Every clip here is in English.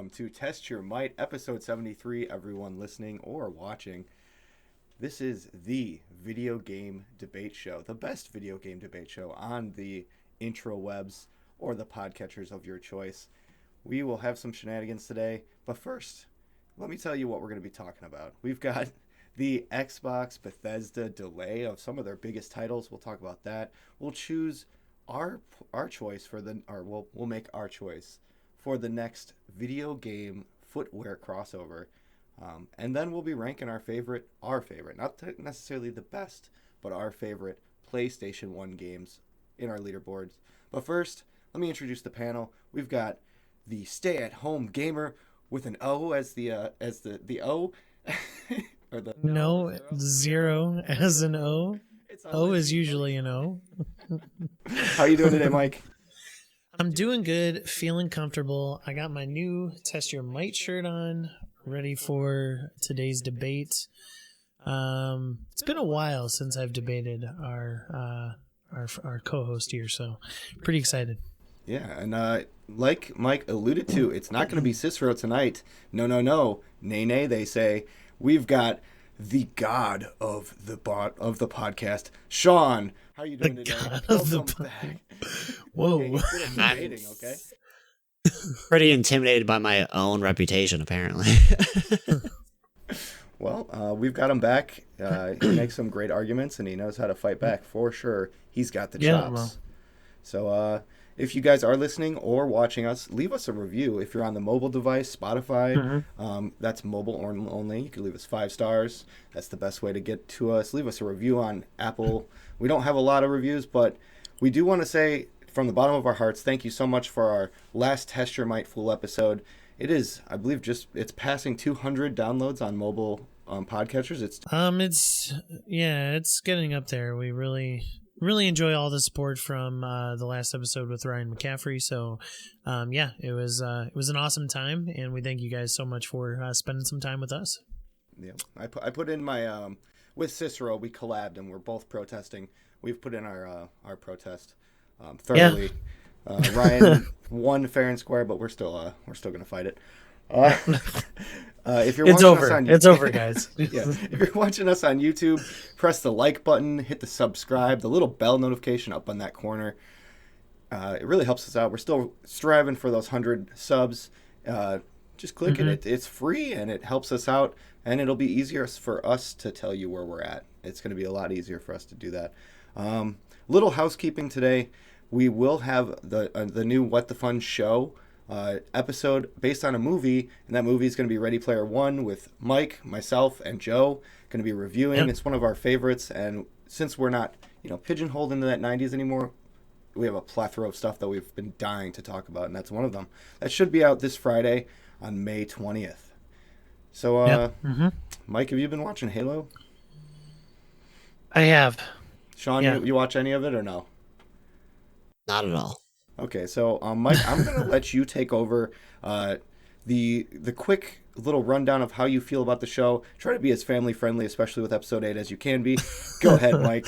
welcome to Test Your Might, episode 73, everyone listening or watching. This is the video game debate show, the best video game debate show on the intro webs or the podcatchers of your choice. We will have some shenanigans today, but first, let me tell you what we're going to be talking about. We've got the Xbox Bethesda delay of some of their biggest titles. We'll talk about that. We'll choose our choice for we'll make our choice for the next video game footwear crossover. And then we'll be ranking our favorite, not necessarily the best, but our favorite PlayStation 1 games in our leaderboards. But first, let me introduce the panel. We've got the stay-at-home gamer with an O as the O. Or the no, zero as an O. O is usually an O. How you doing today, Mike? I'm doing good, feeling comfortable. I got my new Test Your Might shirt on, ready for today's debate. It's been a while since I've debated our co-host here, so pretty excited. Yeah, and like Mike alluded to, it's not going to be Cicero tonight. No. Nay, they say. We've got the god of the podcast, Sean. How are you doing today? Welcome back. Whoa. Okay, okay? Pretty intimidated by my own reputation, apparently. Well, we've got him back. He makes some great arguments, and he knows how to fight back for sure. He's got the chops. Well. So if you guys are listening or watching us, leave us a review. If you're on the mobile device, Spotify, that's mobile only. You can leave us 5 stars. That's the best way to get to us. Leave us a review on Apple. We don't have a lot of reviews, but we do want to say from the bottom of our hearts, thank you so much for our last Test Your Might full episode. It is, I believe, it's passing 200 downloads on mobile podcatchers. It's getting up there. We really enjoy all the support from the last episode with Ryan McCaffrey. So, it was an awesome time, and we thank you guys so much for spending some time with us. Yeah, I put in my with Cicero. We collabed, and we're both protesting. We've put in our protest thoroughly. Yeah. Ryan won fair and square, but we're still gonna fight it. If you're it's watching over. Us on, it's over, guys. Yeah, if you're watching us on YouTube, press the like button, hit the subscribe, the little bell notification up on that corner. It really helps us out. We're still striving for those 100 subs. Just click it. It's free, and it helps us out, and it'll be easier for us to tell you where we're at. It's going to be a lot easier for us to do that. Little housekeeping today. We will have the new What the Fun show episode based on a movie, and that movie is going to be Ready Player One with Mike, myself, and Joe. Going to be reviewing. Yep. It's one of our favorites, and since we're not pigeonholed into that 90s anymore, we have a plethora of stuff that we've been dying to talk about, and that's one of them. That should be out this Friday on May 20th. So, Mike, have you been watching Halo? I have. Sean, you watch any of it or no? Not at all. Okay, so Mike, I'm going to let you take over the quick little rundown of how you feel about the show. Try to be as family friendly, especially with episode 8, as you can be. Go ahead, Mike.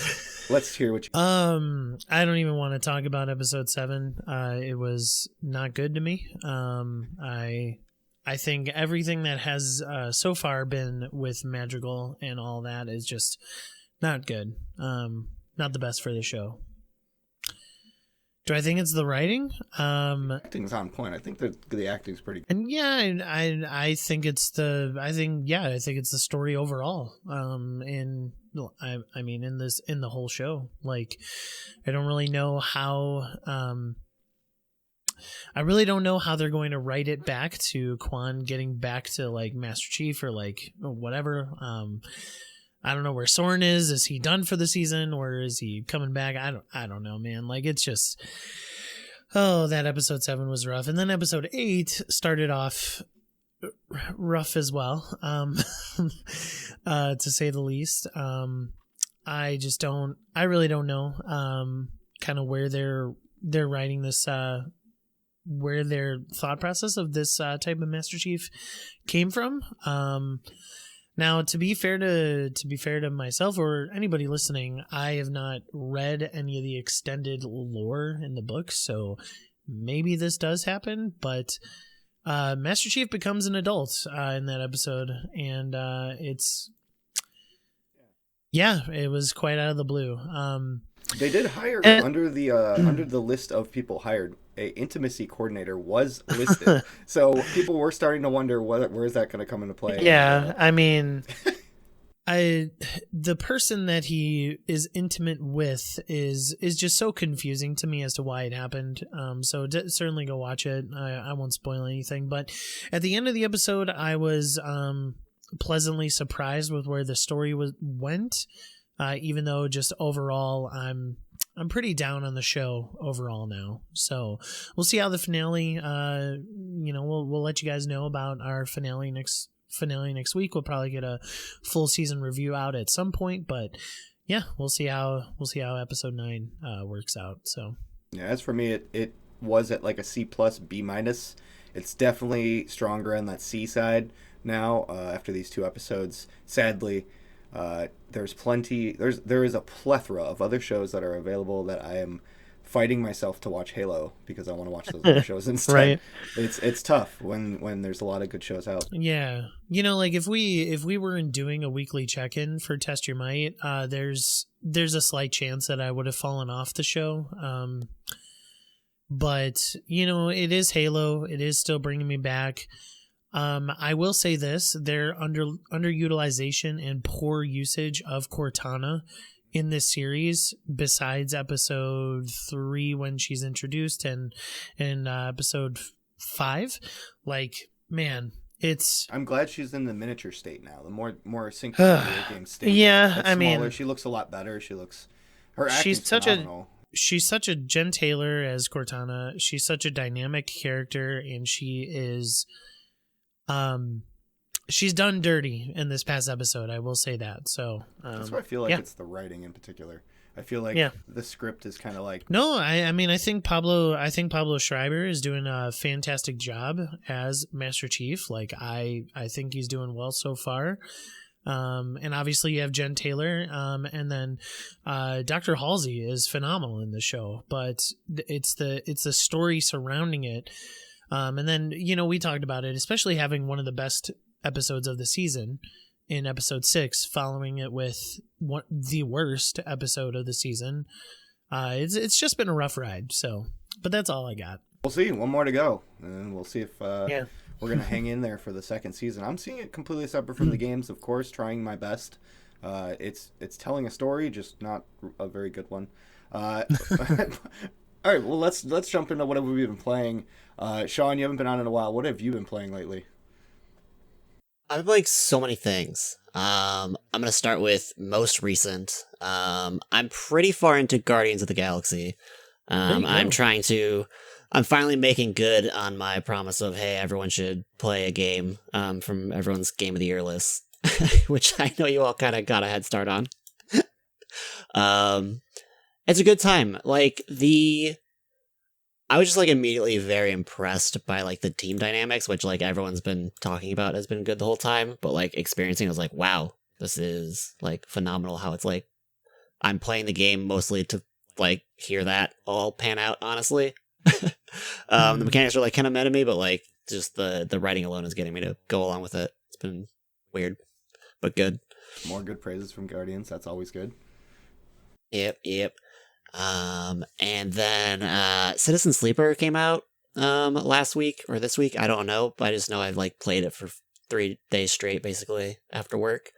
Let's hear what you. I don't even want to talk about episode 7. It was not good to me. I think everything that has so far been with Madrigal and all that is just not good. Not the best for the show. Do I think it's the writing? Acting's on point. I think the acting's pretty good. And I think it's the story overall. In the whole show. Like, I don't really know how I really don't know how they're going to write it back to Quan getting back to like Master Chief or like whatever. I don't know where Soren is. Is he done for the season or is he coming back? I don't know, man. Like, it's just, that episode 7 was rough. And then episode 8 started off rough as well, to say the least. I really don't know, kind of where they're writing this, where their thought process of this type of Master Chief came from. Now, to be fair to myself or anybody listening, I have not read any of the extended lore in the books, so maybe this does happen. But Master Chief becomes an adult in that episode, and it was quite out of the blue. They did hire under the list of people hired. A intimacy coordinator was listed, so people were starting to wonder where is that going to come into play. Yeah, I mean, the person that he is intimate with is just so confusing to me as to why it happened. So certainly go watch it. I won't spoil anything, but at the end of the episode, I was pleasantly surprised with where the story went. Even though just overall, I'm pretty down on the show overall now. So we'll see how the finale. We'll let you guys know about our finale next week. We'll probably get a full season review out at some point, but yeah, we'll see how episode 9 works out. So yeah, as for me, it was at like a C+, B-. It's definitely stronger on that C side now after these 2 episodes. Sadly, there is a plethora of other shows that are available that I am fighting myself to watch Halo because I want to watch those other shows instead. Right. It's tough when there's a lot of good shows out. Yeah. Like if we weren't doing a weekly check-in for Test Your Might, there's a slight chance that I would have fallen off the show. But it is Halo. It is still bringing me back. I will say this, their underutilization and poor usage of Cortana in this series, besides episode 3 when she's introduced and episode 5, like, man, I'm glad she's in the miniature state now, the more synchronous video game state. Yeah, I mean, mean, she looks a lot better. Her acting's phenomenal. She's such a Jen Taylor as Cortana. She's such a dynamic character, and she is she's done dirty in this past episode. I will say that. So that's why I feel like it's the writing in particular. I feel like the script is kind of like I think Pablo Schreiber is doing a fantastic job as Master Chief. Like I think he's doing well so far. And obviously you have Jen Taylor, and then Dr. Halsey is phenomenal in the show, but it's the story surrounding it. And then, we talked about it, especially having one of the best episodes of the season in episode 6, following it with the worst episode of the season. It's just been a rough ride. So, but that's all I got. We'll see. One more to go, and we'll see if we're going to hang in there for the second season. I'm seeing it completely separate from the games, of course, trying my best. It's telling a story, just not a very good one. All right, well, let's jump into whatever we've been playing. Sean, you haven't been on in a while. What have you been playing lately? I've been playing so many things. I'm going to start with most recent. I'm pretty far into Guardians of the Galaxy. I'm finally making good on my promise of, hey, everyone should play a game from everyone's Game of the Year list, which I know you all kind of got a head start on. It's a good time. I was just immediately very impressed by the team dynamics, which everyone's been talking about has been good the whole time, but experiencing it was wow, this is phenomenal how it's I'm playing the game mostly to hear that all pan out, honestly. The mechanics are kind of meta me, but just the writing alone is getting me to go along with it. It's been weird, but good. More good praises from Guardians. That's always good. Yep. And then Citizen Sleeper came out last week or this week. I don't know, but I just know I've played it for 3 days straight basically after work.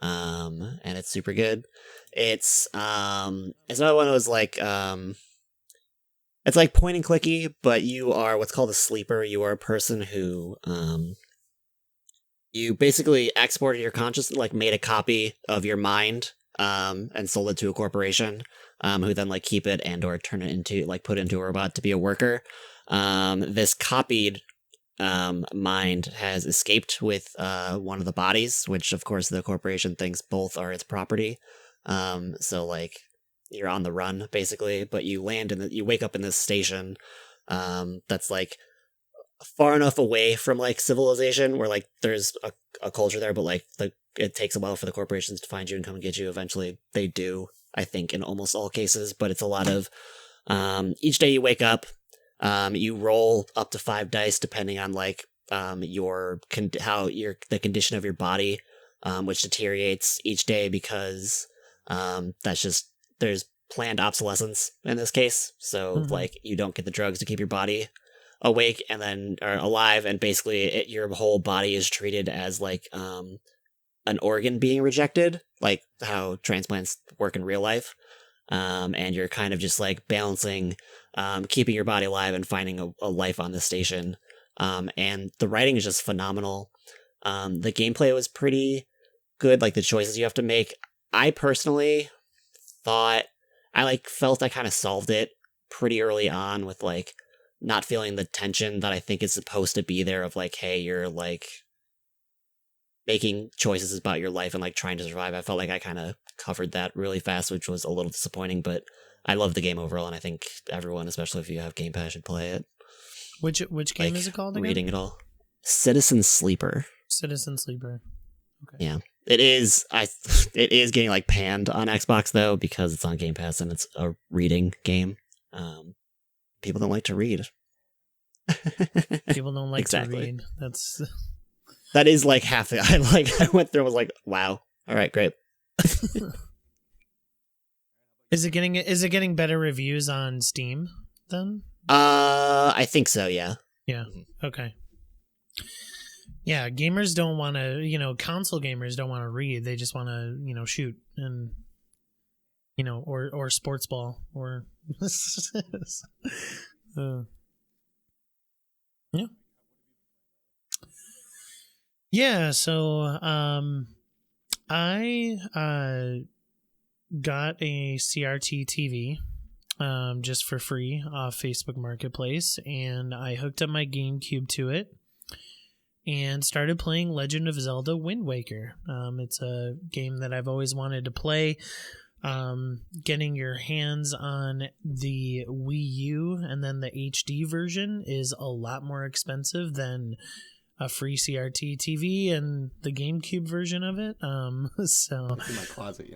And it's super good. It's another one of those it's point and clicky, but you are what's called a sleeper. You are a person who you basically exported your consciousness, made a copy of your mind and sold it to a corporation. Who then keep it and or turn it into put it into a robot to be a worker. This copied mind has escaped with one of the bodies, which of course the corporation thinks both are its property. So you're on the run basically, but you you wake up in this station that's far enough away from civilization where there's a culture there, but it takes a while for the corporations to find you and come and get you. Eventually they do, I think, in almost all cases, but it's a lot of each day you wake up, you roll up to 5 dice depending on the condition of your body, which deteriorates each day because there's planned obsolescence in this case. So like you don't get the drugs to keep your body awake or alive, and basically your whole body is treated as like an organ being rejected, like how transplants work in real life. And you're kind of just like balancing keeping your body alive and finding a life on this station. And the writing is just phenomenal. The gameplay was pretty good, like the choices you have to make. I personally felt I kind of solved it pretty early on with like not feeling the tension that I think is supposed to be there of like, hey, you're like making choices about your life and like trying to survive. I felt like I kind of covered that really fast, which was a little disappointing, but I love the game overall, and I think everyone, especially if you have Game Pass, should play it. Which game is it called again? Reading it all. Citizen Sleeper. Citizen Sleeper. Okay. Yeah. It is getting like panned on Xbox though, because it's on Game Pass and it's a reading game. People don't like to read. People don't like to read. That is like half it. I went through and was like, wow. All right, great. Is it getting better reviews on Steam then? I think so, yeah. Yeah. Okay. Yeah, gamers don't want to, console gamers don't want to read. They just want to, shoot and, or sports ball or. Yeah. Yeah. So, I got a CRT TV just for free off Facebook Marketplace, and I hooked up my GameCube to it and started playing Legend of Zelda Wind Waker. It's a game that I've always wanted to play. Getting your hands on the Wii U and then the HD version is a lot more expensive than a free CRT TV and the GameCube version of it. So it's in my closet,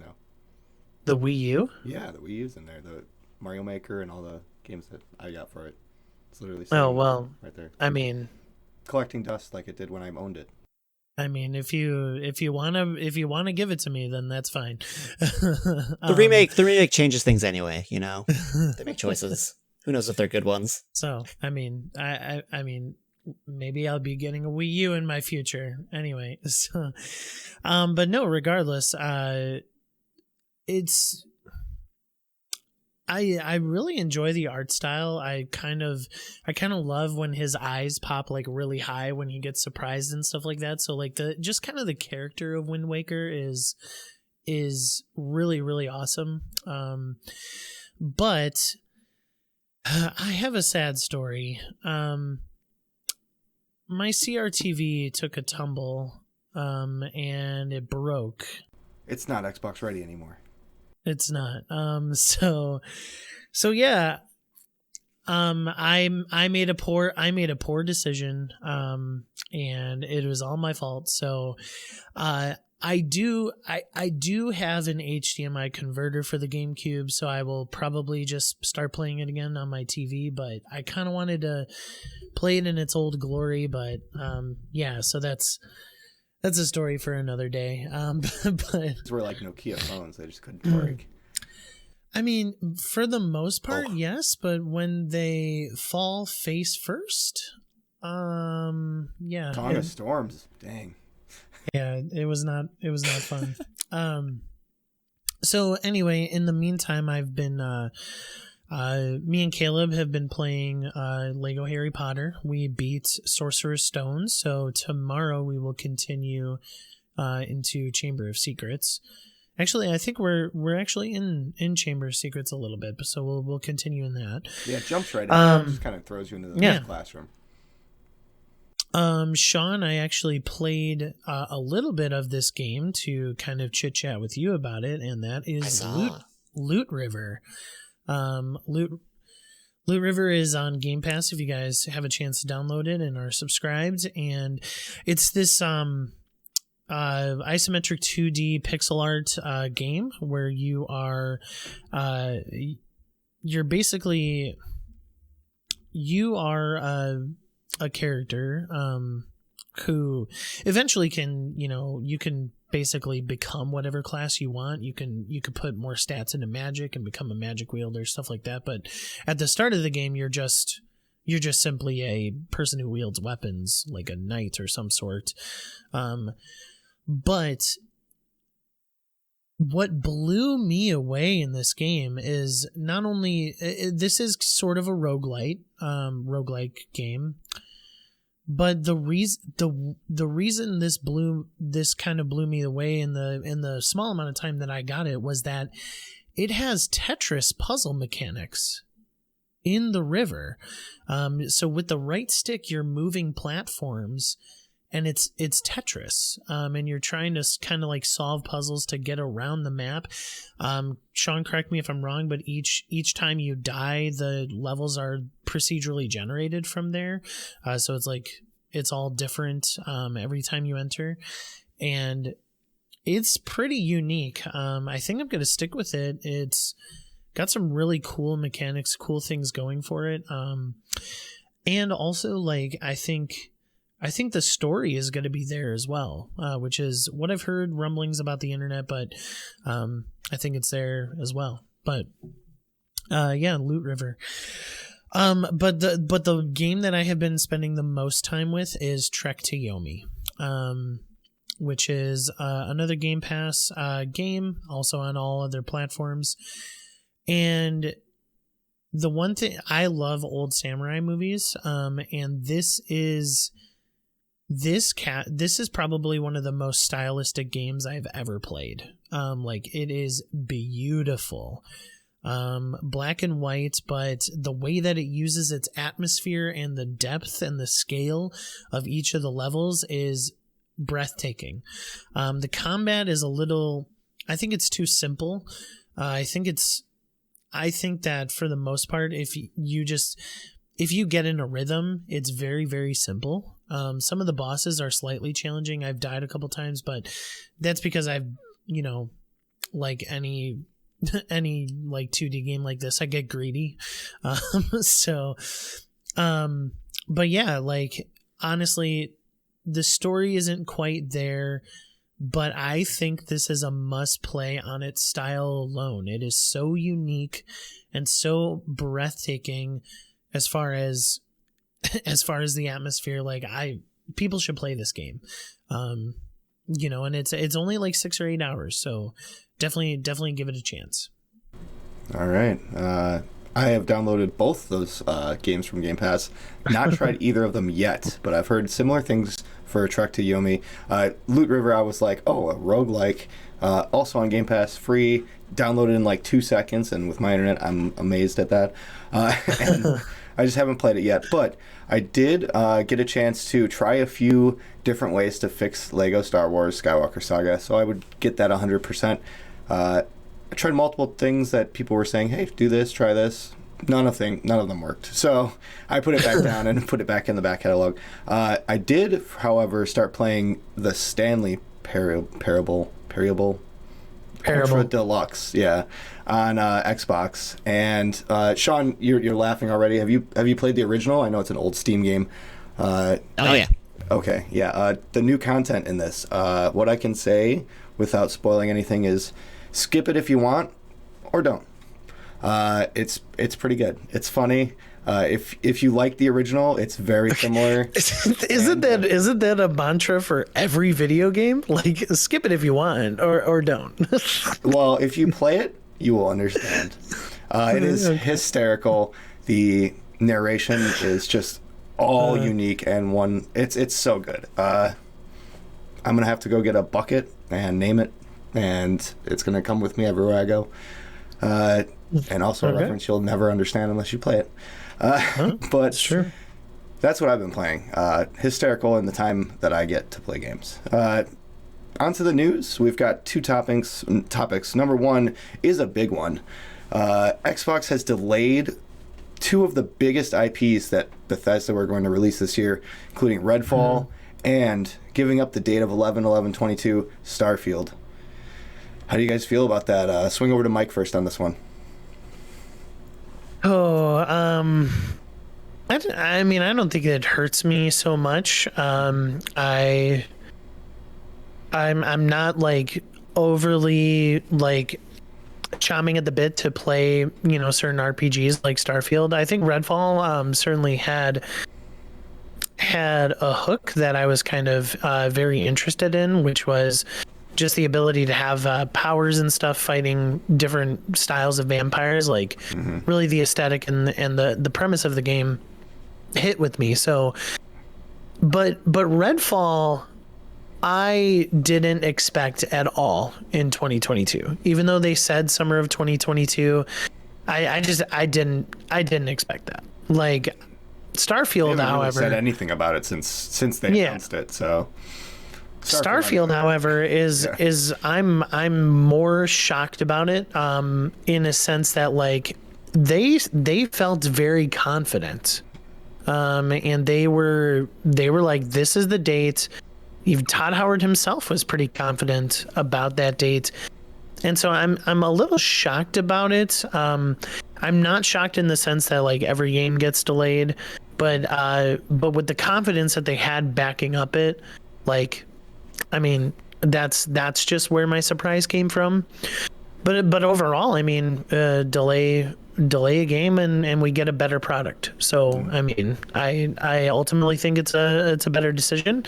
The Wii U? Yeah, the Wii U's in there. The Mario Maker and all the games that I got for it. It's literally right there. I mean, collecting dust like it did when I owned it. I mean, if you wanna give it to me, then that's fine. The remake changes things anyway. They make choices. Who knows if they're good ones? So I mean, I mean, maybe I'll be getting a Wii U in my future. Anyway, so, but no, regardless, I really enjoy the art style. I kind of love when his eyes pop like really high when he gets surprised and stuff like that. So like the character of Wind Waker is really, really awesome. But I have a sad story. My CRTV took a tumble and it broke. It's not Xbox ready anymore. It's not. So yeah. I made a poor decision. And it was all my fault. So, I do have an HDMI converter for the GameCube, so I will probably just start playing it again on my TV, but I kind of wanted to play it in its old glory, but, yeah, so that's a story for another day. But these were like Nokia phones; they just couldn't break. I mean, for the most part, yes, but when they fall face first, yeah. Tonga storms, dang. Yeah, it was not fun. So anyway, in the meantime, I've been me and Caleb have been playing Lego Harry Potter. We beat Sorcerer's Stone, so tomorrow we will continue into Chamber of Secrets. Actually, I think we're actually in Chamber of Secrets a little bit, so we'll continue in that. Yeah, it jumps right in there. It just kind of throws you into the classroom. Sean, I actually played a little bit of this game to kind of chit chat with you about it, and that is Loot River. Loot River is on Game Pass if you guys have a chance to download it and are subscribed, and it's this isometric 2D pixel art game where you are a character who eventually can, you can basically become whatever class you want. You could put more stats into magic and become a magic wielder, stuff like that. But at the start of the game, you're just simply a person who wields weapons, like a knight or some sort. But what blew me away in this game is not only this is sort of a roguelike game, but the reason this kind of blew me away in the small amount of time that I got it was that it has Tetris puzzle mechanics in the river. So with the right stick, you're moving platforms, and it's Tetris, and you're trying to kind of like solve puzzles to get around the map. Sean, correct me if I'm wrong, but each time you die, the levels are procedurally generated from there. So it's like it's all different every time you enter, and it's pretty unique. I think I'm going to stick with it. It's got some really cool mechanics, cool things going for it, and also like I think the story is going to be there as well, which is what I've heard rumblings about the internet, but I think it's there as well. But yeah, Loot River. But the game that I have been spending the most time with is Trek to Yomi, which is another Game Pass game, also on all other platforms. And the one thing, I love old samurai movies, and this is probably one of the most stylistic games I've ever played. Like it is beautiful. Black and white, but the way that it uses its atmosphere and the depth and the scale of each of the levels is breathtaking. The combat is I think it's too simple. I think that for the most part, if you get in a rhythm, it's very, very simple. Some of the bosses are slightly challenging. I've died a couple times, but that's because I've, like any like 2D game like this, I get greedy. But yeah, like honestly, the story isn't quite there, but I think this is a must play on its style alone. It is so unique and so breathtaking as far as the atmosphere. Like people should play this game. And it's only like 6 or 8 hours, so definitely give it a chance. All right. I have downloaded both those games from Game Pass. Not tried either of them yet, but I've heard similar things for Trek to Yomi. Loot River, I was like, oh, a roguelike. Also on Game Pass, free, downloaded in like 2 seconds, and with my internet, I'm amazed at that. And I just haven't played it yet, but I did get a chance to try a few different ways to fix Lego Star Wars Skywalker Saga, so I would get that 100%. I tried multiple things that people were saying, hey, do this, try this. None of them worked. So I put it back down and put it back in the back catalog. I did, however, start playing the Stanley Parable Ultra Deluxe, yeah, on Xbox. And Sean, you're laughing already. Have you played the original? I know it's an old Steam game. Oh yeah. Okay, yeah. The new content in this, what I can say without spoiling anything is, skip it if you want, or don't. It's pretty good. It's funny. If you like the original, it's very similar. Isn't that a mantra for every video game? Like, skip it if you want, or don't. Well, if you play it, you will understand. It is hysterical. The narration is just all unique and one. It's so good. I'm gonna have to go get a bucket and name it, and it's gonna come with me everywhere I go. And also a reference you'll never understand unless you play it. But sure. That's what I've been playing. Hysterical in the time that I get to play games. On to the news. We've got 2 topics. Number 1 is a big one. Xbox has delayed 2 of the biggest IPs that Bethesda were going to release this year, including Redfall and giving up the date of 11/11/22, Starfield. How do you guys feel about that? Swing over to Mike first on this one. I mean, I don't think it hurts me so much. I'm not like overly like chomping at the bit to play, certain RPGs like Starfield. I think Redfall certainly had a hook that I was kind of very interested in, which was just the ability to have powers and stuff fighting different styles of vampires. Like really the aesthetic and the premise of the game hit with me. So, but Redfall, I didn't expect at all in 2022. Even though they said summer of 2022, I didn't expect that. Like Starfield, They haven't really however, said anything about it since they announced it. So Starfield, however, is I'm more shocked about it in a sense that like they felt very confident, and they were like, this is the date. Even Todd Howard himself was pretty confident about that date, and so I'm a little shocked about it. I'm not shocked in the sense that like every game gets delayed, but with the confidence that they had backing up it, like, I mean, that's just where my surprise came from. But overall, I mean, delay a game and we get a better product. So I mean, I ultimately think it's a better decision.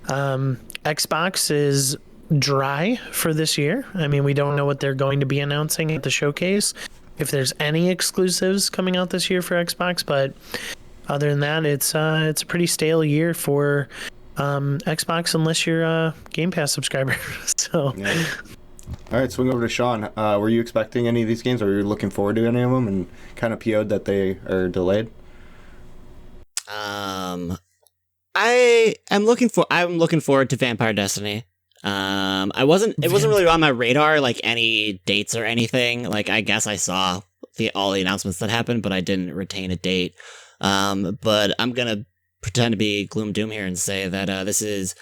Xbox is dry for this year. I mean, we don't know what they're going to be announcing at the showcase, if there's any exclusives coming out this year for Xbox. But other than that, it's a pretty stale year for Xbox, unless you're a Game Pass subscriber. So, yeah. All right, swing over to Sean. Were you expecting any of these games, or were you looking forward to any of them, and kind of PO'd that they are delayed? I'm looking forward to Vampire Destiny. It wasn't really on my radar, like any dates or anything. Like, I guess I saw all the announcements that happened, but I didn't retain a date. But I'm gonna pretend to be gloom doom here and say that this is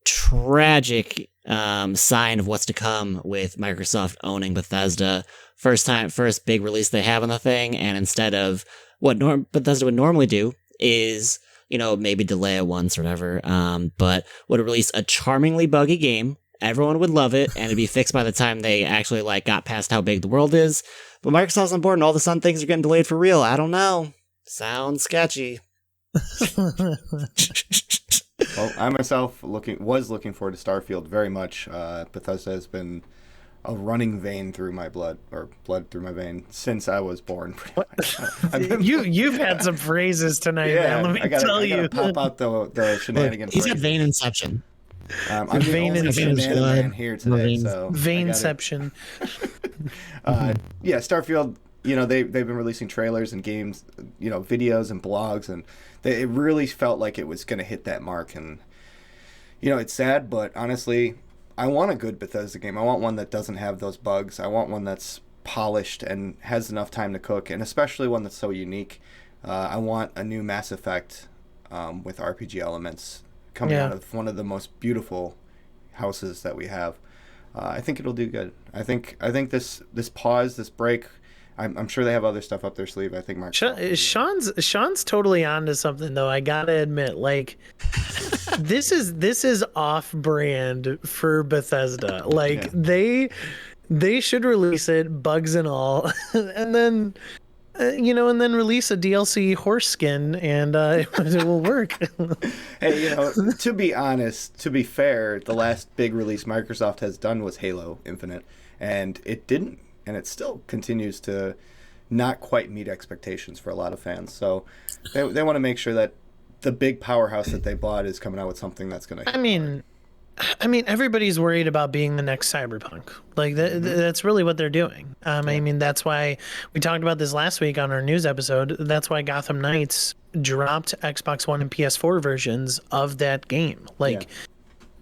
tragic sign of what's to come with Microsoft owning Bethesda. First big release they have on the thing, and instead of what Bethesda would normally do is, maybe delay it once or whatever, but would release a charmingly buggy game. Everyone would love it, and it'd be fixed by the time they actually like got past how big the world is. But Microsoft's on board, and all of a sudden things are getting delayed for real. I don't know. Sounds sketchy. Well, I myself was looking forward to Starfield very much. Bethesda has been a running vein through my blood, or blood through my vein, since I was born. Pretty much. You've had some phrases tonight, man. Let me tell you. I gotta pop out the shenanigans. He's got vein inception. I'm the only shenanigan man here today, so Vainception. Yeah, Starfield. They've been releasing trailers and games, videos and blogs, and it really felt like it was going to hit that mark. And it's sad, but honestly, I want a good Bethesda game. I want one that doesn't have those bugs. I want one that's polished and has enough time to cook, and especially one that's so unique. I want a new Mass Effect with RPG elements coming out of one of the most beautiful houses that we have. I think it'll do good. I think this pause, this break, I'm sure they have other stuff up their sleeve. I think Sean's totally onto something, though. I gotta admit, like, this is off brand for Bethesda. Like, they should release it, bugs and all, and then release a DLC horse skin, and it will work. Hey, to be honest, to be fair, the last big release Microsoft has done was Halo Infinite, and it didn't. And it still continues to not quite meet expectations for a lot of fans. So they want to make sure that the big powerhouse that they bought is coming out with something that's going to. I mean, everybody's worried about being the next Cyberpunk. Like that's really what they're doing. I mean, that's why we talked about this last week on our news episode. That's why Gotham Knights dropped Xbox One and PS4 versions of that game. Like. Yeah.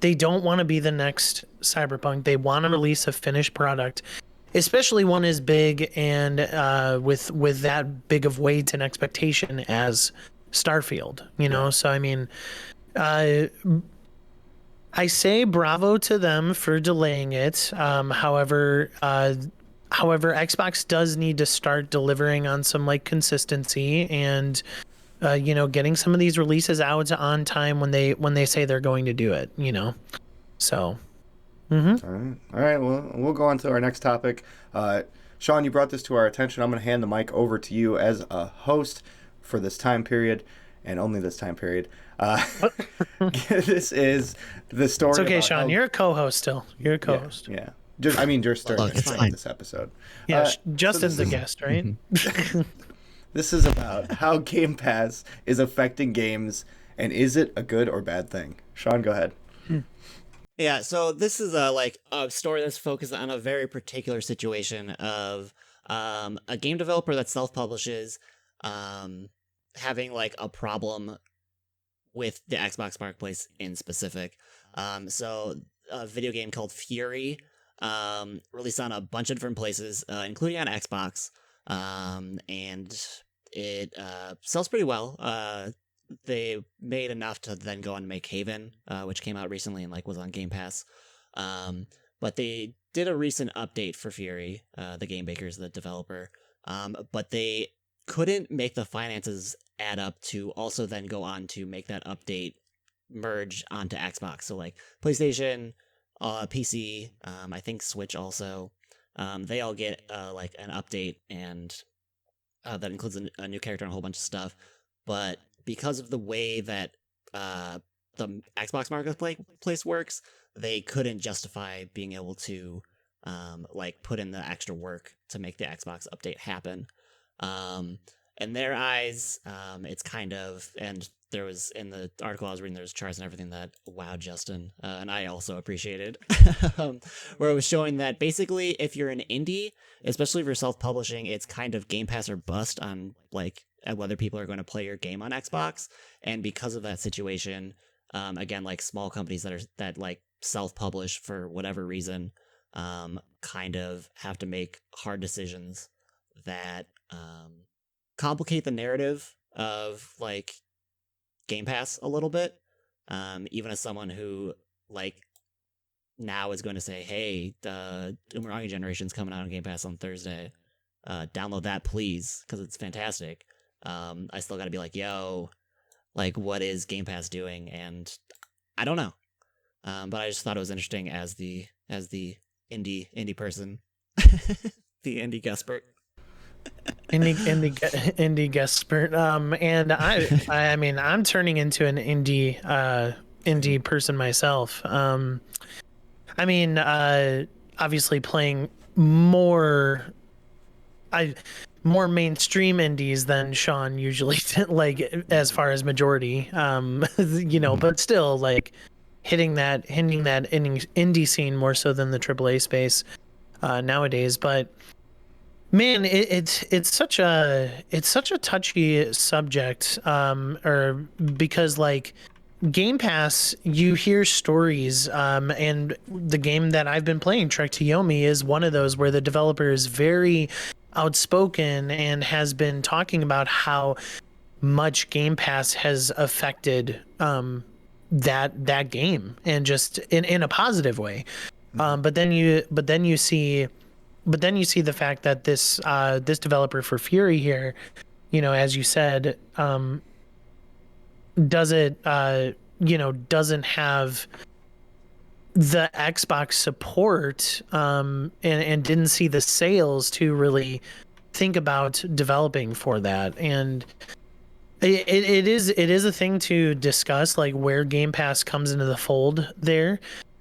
They don't want to be the next Cyberpunk. They want to release a finished product, especially one as big and with that big of weight and expectation as Starfield. So I mean, I say bravo to them for delaying it. However, Xbox does need to start delivering on some like consistency and getting some of these releases out on time when they say they're going to do it. So. Mm-hmm. All right. Well, we'll go on to our next topic. Sean, you brought this to our attention. I'm going to hand the mic over to you as a host for this time period, and only this time period. This is the story. It's okay, Sean. You're a co-host still. You're a co-host. Yeah. Just during this episode. Yeah, Justin's the guest, right? This is about how Game Pass is affecting games, and is it a good or bad thing? Sean, go ahead. Yeah, so this is a story that's focused on a very particular situation of a game developer that self-publishes having like a problem with the Xbox Marketplace in specific. So a video game called Fury released on a bunch of different places, including on Xbox, and it sells pretty well. They made enough to then go and make Haven, which came out recently and was on Game Pass. But they did a recent update for Fury, the game makers, the developer. But they couldn't make the finances add up to also then go on to make that update merge onto Xbox. So PlayStation, PC, I think Switch also, they all get an update, and that includes a new character and a whole bunch of stuff. But because of the way that the Xbox Marketplace works, they couldn't justify being able to put in the extra work to make the Xbox update happen. In their eyes, it's kind of, and there was, in the article I was reading, there's charts and everything that wowed Justin, and I also appreciated, where it was showing that basically if you're an indie, especially if you're self-publishing, it's kind of Game Pass or bust on whether people are going to play your game on Xbox. And because of that situation, again, small companies that self-publish for whatever reason, kind of have to make hard decisions that complicate the narrative of Game Pass a little bit. Even as someone who now is going to say, hey, the Umarangi Generation's coming out on Game Pass on Thursday. Download that, please, because it's fantastic. I still got to be yo, what is Game Pass doing? And I don't know. But I just thought it was interesting as the indie person, the indie guespert. indie guespert. And I mean, I'm turning into an indie person myself. I mean, obviously playing more mainstream indies than Sean usually as far as majority, but still hitting that indie scene more so than the AAA space nowadays. But man, it's such a touchy subject, because Game Pass, you hear stories, and the game that I've been playing, Trek to Yomi, is one of those where the developer is very outspoken and has been talking about how much Game Pass has affected that game, and just in a positive way. But then you see the fact that this developer for Fury here, as you said, doesn't have the Xbox support, and didn't see the sales to really think about developing for that. And it is a thing to discuss, where Game Pass comes into the fold there.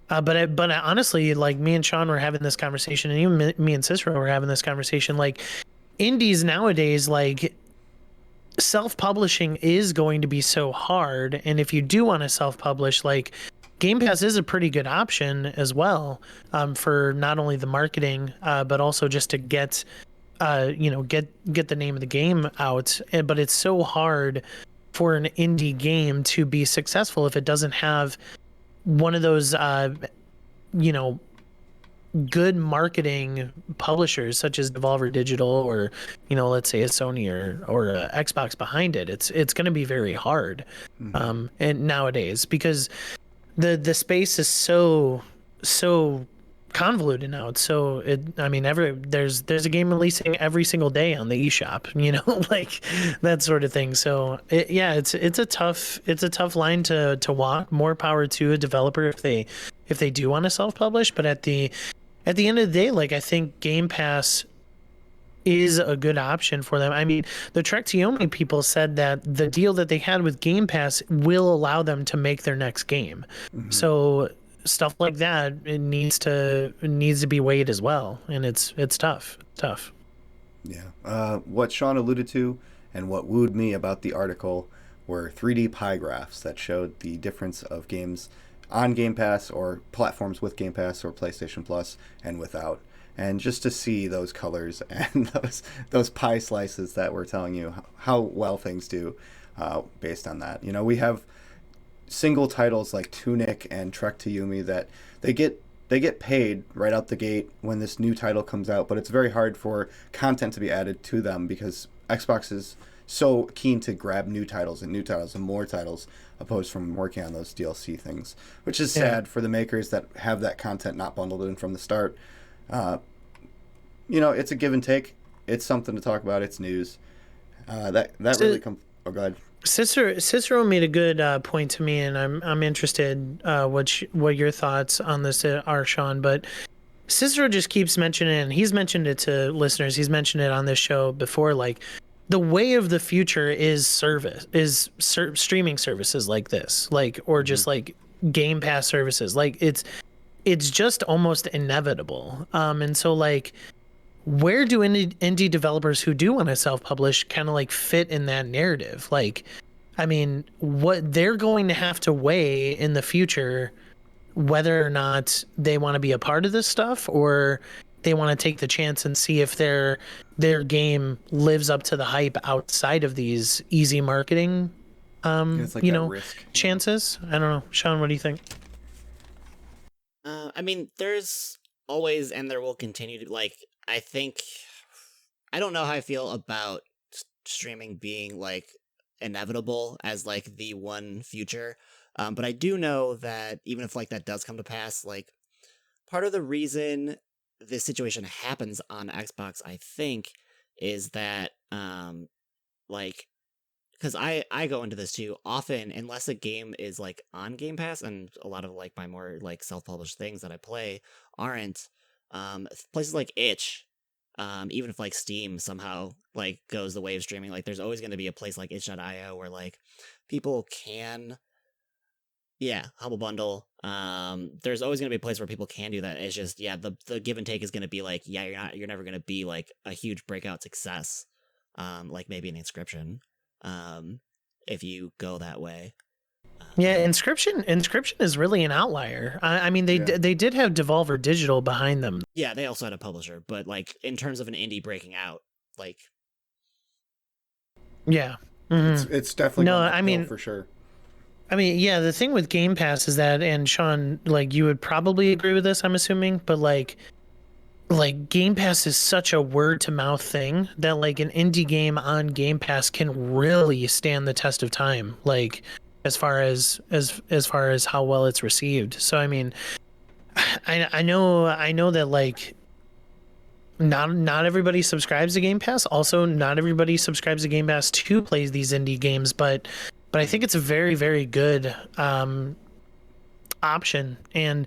But honestly, me and Sean were having this conversation, and even me and Cicero were having this conversation. Indies nowadays, self-publishing is going to be so hard, and if you do want to self-publish, Game Pass is a pretty good option as well, for not only the marketing, but also just to get the name of the game out. But it's so hard for an indie game to be successful if it doesn't have one of those good marketing publishers such as Devolver Digital, or let's say a Sony or a Xbox behind it. It's going to be very hard, and nowadays, because the space is so convoluted now. It's so I mean, there's a game releasing every single day on the eShop, like that sort of thing. So it's a tough line to walk. More power to a developer if they do want to self-publish, but at the end of the day, like I think Game Pass is a good option for them. I mean, the Trek to Yomi people said that the deal that they had with Game Pass will allow them to make their next game. Mm-hmm. So stuff like that, it needs to be weighed as well, and it's tough. Yeah. What Sean alluded to and what wooed me about the article were 3D pie graphs that showed the difference of games on Game Pass or platforms with Game Pass or PlayStation Plus and without. And just to see those colors and those pie slices that were telling you how well things do based on that. We have single titles like Tunic and Trek to Yomi that they get paid right out the gate when this new title comes out, but it's very hard for content to be added to them because Xbox is so keen to grab new titles and more titles opposed from working on those DLC things, which is sad for the makers that have that content not bundled in from the start. It's a give and take. It's something to talk about. It's news. Really comes. Oh, go ahead. Cicero made a good point to me, and I'm interested what your thoughts on this are, Sean. But Cicero just keeps mentioning it, and he's mentioned it to listeners. He's mentioned it on this show before. Like, the way of the future is streaming services like this, or just like Game Pass services. Like it's just almost inevitable. And so like, where do indie developers who do want to self-publish kind of like fit in that narrative? Like, I mean, what they're going to have to weigh in the future, whether or not they want to be a part of this stuff or they want to take the chance and see if their game lives up to the hype outside of these easy marketing, risk, chances. I don't know. Sean, what do you think? I mean, there's always, and there will continue to, like, I don't know how I feel about streaming being, like, inevitable as, like, the one future. But I do know that even if, like, that does come to pass, like, part of the reason this situation happens on Xbox, I think, is that, like, because I go into this too often, unless a game is like on Game Pass, and a lot of like my more like self-published things that I play aren't, places like itch, even if like Steam somehow like goes the way of streaming, like there's always going to be a place like itch.io where like people can Humble Bundle. There's always going to be a place where people can do that. It's just the give and take is going to be like you're never going to be like a huge breakout success, like maybe an Inscription, if you go that way. Inscription is really an outlier. I mean, they did have Devolver Digital behind them. Yeah, they also had a publisher, but like in terms of an indie breaking out, like it's definitely for sure. I mean, yeah, the thing with Game Pass is that, and Sean, like, you would probably agree with this, I'm assuming, but like Game Pass is such a word to mouth thing that like an indie game on Game Pass can really stand the test of time, like as far as how well it's received. So I mean, I know that like not everybody subscribes to Game Pass. Also, not everybody subscribes to Game Pass to play these indie games, but I think it's a very, very good option. And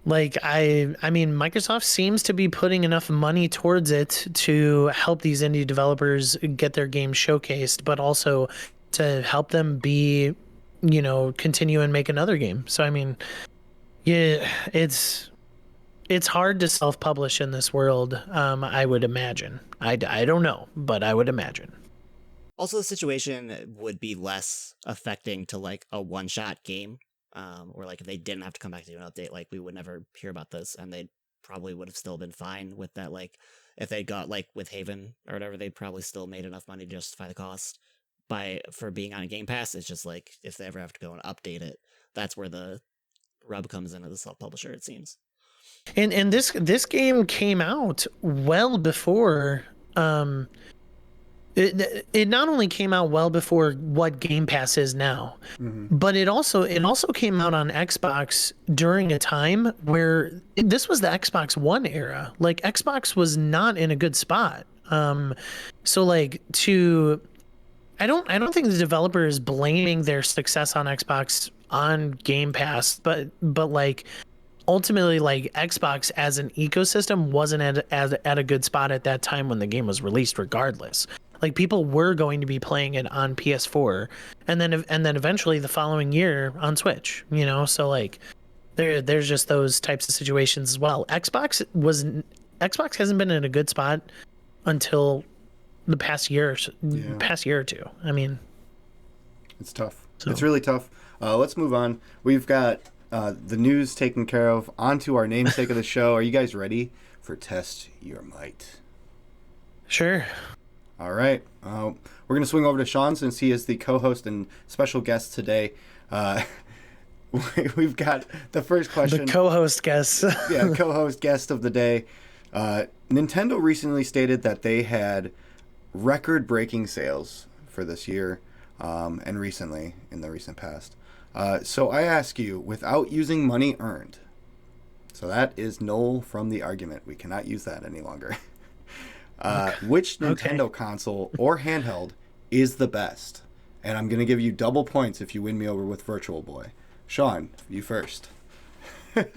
like I mean, Microsoft seems to be putting enough money towards it to help these indie developers get their games showcased, but also to help them be, continue and make another game. So I mean, yeah, it's hard to self-publish in this world. I would imagine. I don't know, but I would imagine. Also, the situation would be less affecting to like a one-shot game, or like if they didn't have to come back to do an update, like we would never hear about this, and they probably would have still been fine with that. Like if they got like with Haven or whatever, they probably still made enough money to justify the cost for being on a Game Pass. It's just like if they ever have to go and update it, that's where the rub comes into the self-publisher, it seems. And this game came out well before it not only came out well before what Game Pass is now, but it also came out on Xbox during a time where this was the Xbox One era. Like Xbox was not in a good spot. So like I don't think the developer is blaming their success on Xbox on Game Pass, but like ultimately like Xbox as an ecosystem wasn't at a good spot at that time when the game was released regardless. Like people were going to be playing it on PS4 and then eventually the following year on Switch, you know? So like there's just those types of situations as well. Xbox hasn't been in a good spot until the past year or two. I mean, it's tough. So. It's really tough. Let's move on. We've got the news taken care of. On to our namesake of the show. Are you guys ready for Test Your Might? Sure. All right. We're going to swing over to Sean since he is the co-host and special guest today. We've got the first question. The co-host guest. Yeah, co-host guest of the day. Nintendo recently stated that they had record-breaking sales for this year and recently, in the recent past. So I ask you, without using money earned, so that is null from the argument. We cannot use that any longer. Which Nintendo console or handheld is the best? And I'm going to give you double points if you win me over with Virtual Boy. Sean, you first. I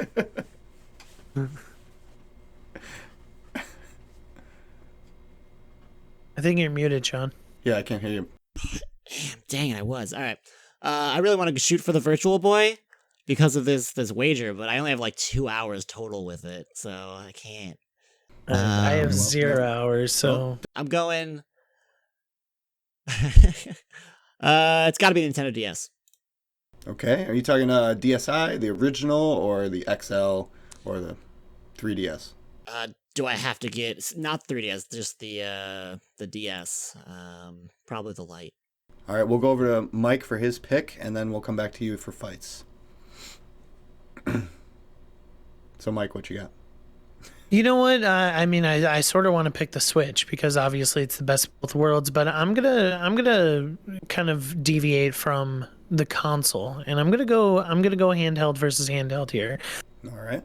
think you're muted, Sean. Yeah, I can't hear you. Dang it, I was. All right. I really want to shoot for the Virtual Boy because of this wager, but I only have like 2 hours total with it, so I can't. I have 0 hours, so I'm going. It's got to be Nintendo DS. Okay, are you talking DSi, the original, or the XL, or the 3DS? Do I have to get not 3DS, just the DS? Probably the Lite. All right, we'll go over to Mike for his pick, and then we'll come back to you for fights. So, Mike, what you got? You know what? I mean, I sort of want to pick the Switch because obviously it's the best of both worlds. But I'm gonna kind of deviate from the console, and I'm gonna go handheld versus handheld here. All right.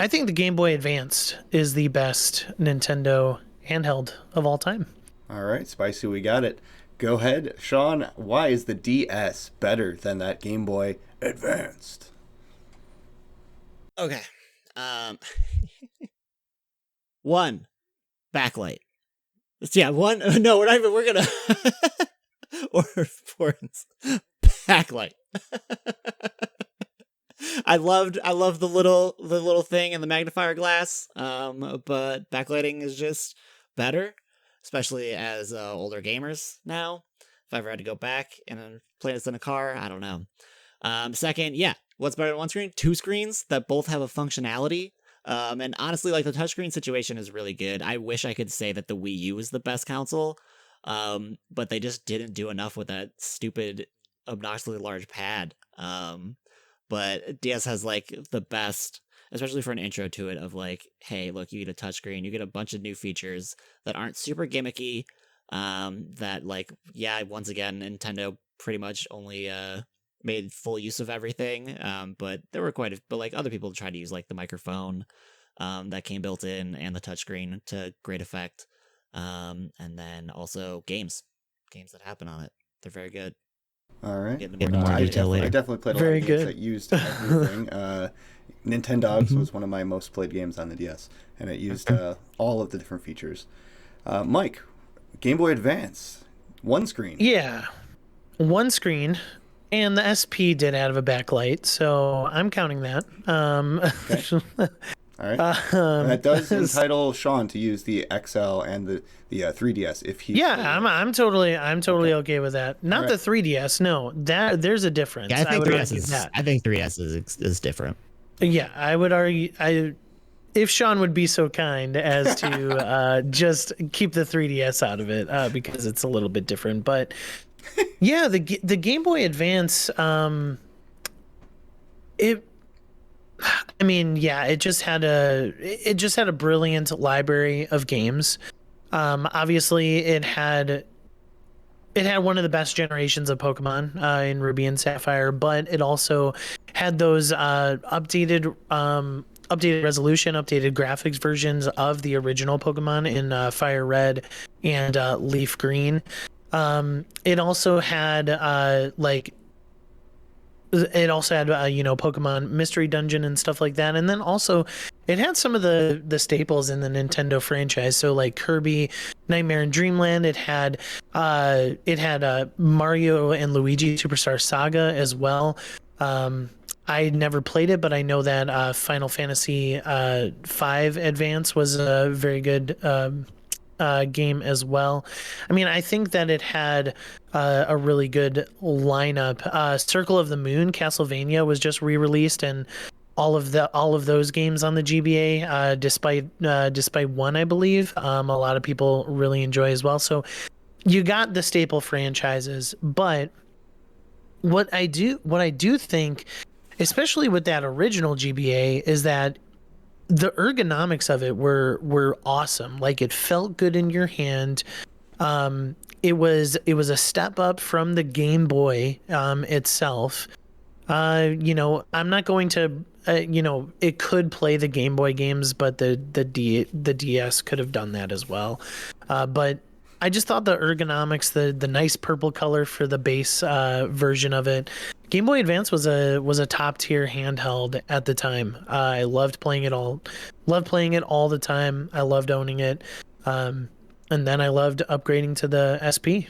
I think the Game Boy Advance is the best Nintendo handheld of all time. All right, Spicy, we got it. Go ahead, Sean. Why is the DS better than that Game Boy Advanced? Okay. One, backlight. Yeah, one. No, we're not even. We're gonna or importance. Backlight. I loved the little thing in the magnifier glass. But backlighting is just better, especially as older gamers now. If I ever had to go back and play this in a car, I don't know. Second, yeah. What's better than one screen? Two screens that both have a functionality. And honestly, like the touchscreen situation is really good. I wish I could say that the Wii U is the best console, but they just didn't do enough with that stupid, obnoxiously large pad. But DS has like the best, especially for an intro to it, of like, hey, look, you get a touchscreen, you get a bunch of new features that aren't super gimmicky. That like, yeah, once again, Nintendo pretty much only made full use of everything, but there were but like other people tried to use like the microphone that came built in and the touchscreen to great effect, and then also games that happen on it. They're very good. All right. Get into more detail later. I definitely played a lot of games that used everything. Nintendogs was one of my most played games on the DS, and it used all of the different features. Mike, Game Boy Advance, one screen. Yeah, one screen. And the SP did have a backlight, so I'm counting that. Okay. All right. That does entitle Sean to use the XL and the 3DS if he. Yeah, I'm totally okay with that. Not the 3DS. No, there's a difference. Yeah, I think 3DS is different. Yeah, I would argue. If Sean would be so kind as to just keep the 3DS out of it because it's a little bit different, but. Yeah, the Game Boy Advance, it just had a brilliant library of games. Obviously, it had one of the best generations of Pokemon in Ruby and Sapphire, but it also had those updated resolution, updated graphics versions of the original Pokemon in Fire Red and Leaf Green. It also had Pokemon Mystery Dungeon and stuff like that, and then also it had some of the staples in the Nintendo franchise. So like Kirby, Nightmare in Dreamland. It had Mario and Luigi Superstar Saga as well. I never played it, but I know that Final Fantasy V Advance was a very good game as well. I mean, I think that it had a really good lineup. Circle of the Moon, Castlevania was just re-released, and all of those games on the GBA, despite one, I believe, a lot of people really enjoy as well. So you got the staple franchises, but what I do think, especially with that original GBA, is that the ergonomics of it were awesome. Like, it felt good in your hand. It was a step up from the Game Boy itself. I'm not going to it could play the Game Boy games, but the DS could have done that as well. But I just thought the ergonomics, the nice purple color for the base version of it. Game Boy Advance was a top tier handheld at the time. I loved playing it all the time. I loved owning it, and then I loved upgrading to the SP.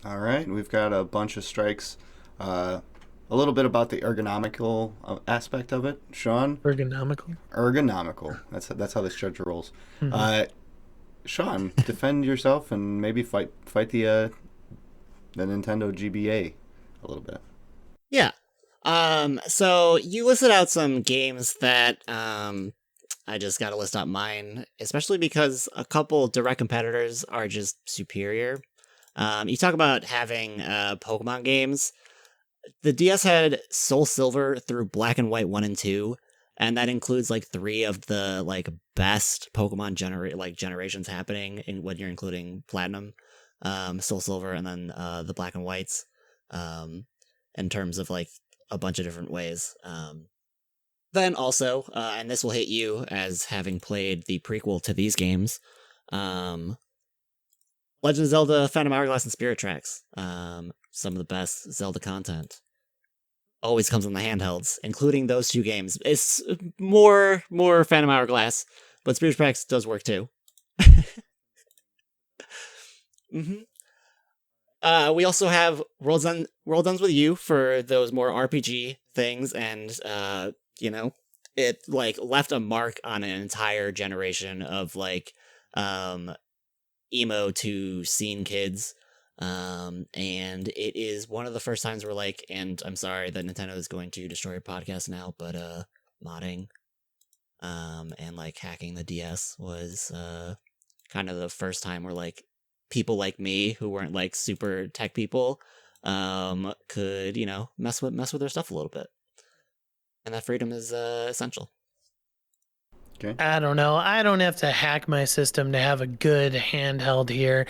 All right, we've got a bunch of strikes. A little bit about the ergonomical aspect of it, Sean. Ergonomical. That's how this judge rolls. Mm-hmm. Sean, defend yourself and maybe fight the Nintendo GBA a little bit. Yeah. So you listed out some games that I just got to list out mine, especially because a couple direct competitors are just superior. You talk about having Pokemon games. The DS had Soul Silver through Black and White 1 and 2, and that includes like 3 of the like best Pokemon generations happening in when you're including Platinum, Soul Silver, and then the Black and Whites, in terms of like a bunch of different ways. Then also, and this will hit you as having played the prequel to these games, Legend of Zelda: Phantom Hourglass and Spirit Tracks. Some of the best Zelda content always comes on the handhelds, including those 2 games. It's more Phantom Hourglass, but Spirit Tracks does work too. Mm-hmm. We also have World Ends With You for those more RPG things, and it like left a mark on an entire generation of like emo to scene kids. And it is one of the first times we're like, and I'm sorry that Nintendo is going to destroy your podcast now, but modding and like hacking the DS was kind of the first time where like people like me who weren't like super tech people could mess with their stuff a little bit, and that freedom is essential. Okay. I don't know. I don't have to hack my system to have a good handheld here.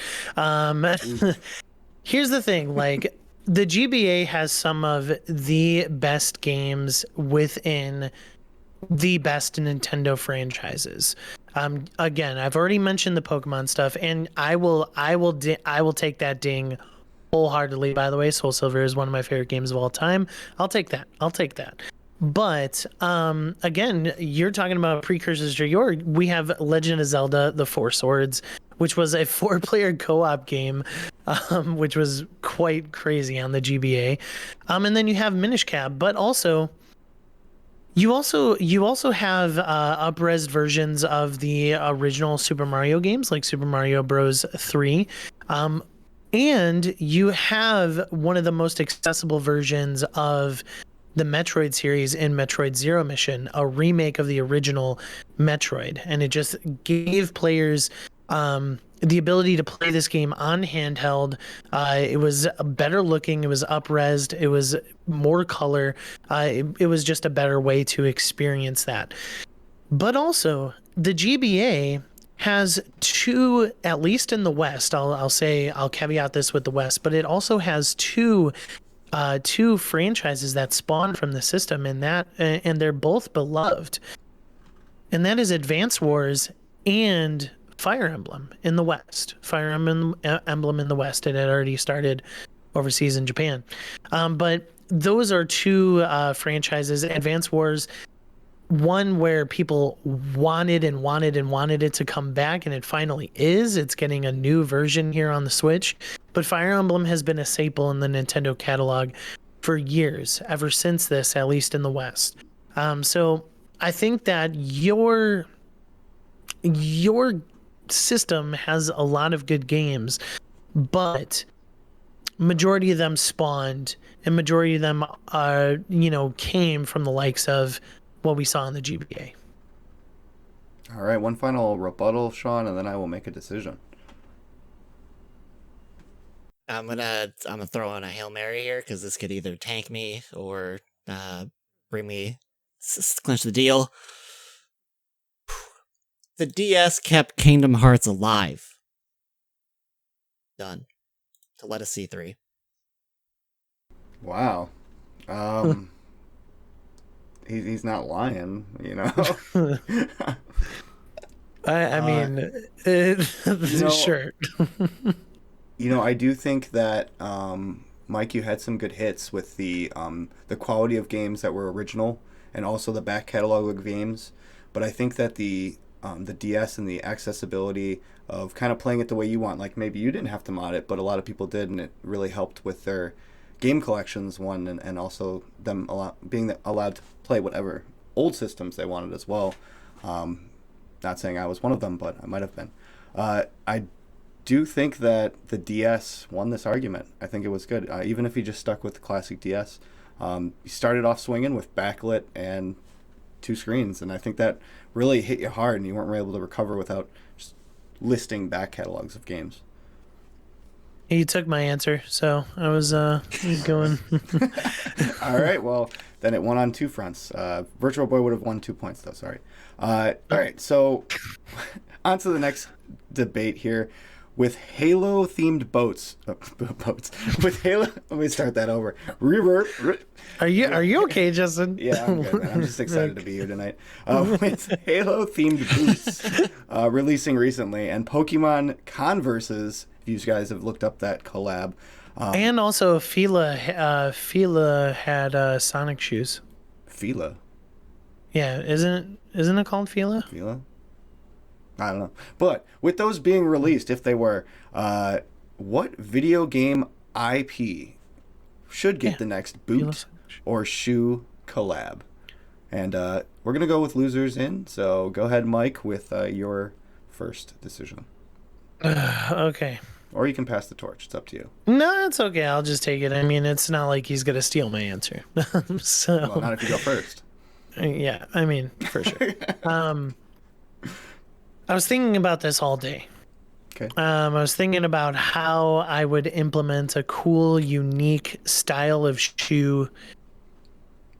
Here's the thing, like, the GBA has some of the best games within the best Nintendo franchises. Again, I've already mentioned the Pokemon stuff, and I will take that ding wholeheartedly. By the way, Soul Silver is one of my favorite games of all time. I'll take that. But again, you're talking about precursors to we have Legend of Zelda: The Four Swords, which was a 4-player co-op game, which was quite crazy on the GBA. And then you have Minish Cap, but also you also have up-res versions of the original Super Mario games, like Super Mario Bros. 3. And you have one of the most accessible versions of the Metroid series in Metroid Zero Mission, a remake of the original Metroid. And it just gave players the ability to play this game on handheld. It was better looking, it was up-resed, it was more color. It was just a better way to experience that. But also, the GBA has two, at least in the West. I'll caveat this with the West, but it also has two franchises that spawned from the system, and they're both beloved. And that is Advance Wars and Fire Emblem in the West. Fire Emblem in the West. It had already started overseas in Japan. But those are two franchises. Advance Wars, one where people wanted it to come back, and it finally is. It's getting a new version here on the Switch. But Fire Emblem has been a staple in the Nintendo catalog for years, ever since this, at least in the West. So I think that your system has a lot of good games, but majority of them spawned, and majority of them came from the likes of what we saw in the GBA. All right, one final rebuttal, Sean, and then I will make a decision. I'm gonna throw in a Hail Mary here, because this could either tank me or bring me clinch the deal. The DS kept Kingdom Hearts alive. Done. To let us see 3. Wow. He's not lying, you know. I mean, sure. I do think that Mike, you had some good hits with the quality of games that were original and also the back catalog of games. But I think that the DS and the accessibility of kind of playing it the way you want, like maybe you didn't have to mod it, but a lot of people did, and it really helped with their game collections, and also them being allowed to play whatever old systems they wanted as well. Not saying I was one of them, but I might have been. I do think that the DS won this argument. I think it was good. Even if he just stuck with the classic DS. He started off swinging with backlit and 2 screens, and I think that really hit you hard, and you weren't able to recover without just listing back catalogs of games. He took my answer, so I was going. All right, well, then it won on 2 fronts. Virtual Boy would have won 2 points, though. Sorry. All right, so on to the next debate here. With Halo-themed boats. With Halo... Let me start that over. Are you okay, Justin? Yeah, I'm good, man. I'm just excited to be here tonight. With Halo-themed boots releasing recently, and Pokemon Converses, if you guys have looked up that collab. And also Fila had Sonic shoes. Fila? Yeah, isn't it called Fila? Fila? I don't know. But with those being released, if they were, what video game IP should get the next boot or shoe collab? And we're going to go with losers in. So go ahead, Mike, with your first decision. Okay. Or you can pass the torch. It's up to you. No, it's okay. I'll just take it. I mean, it's not like he's going to steal my answer. So, well, not if you go first. Yeah, I mean, for sure. I was thinking about this all day. Okay. I was thinking about how I would implement a cool, unique style of shoe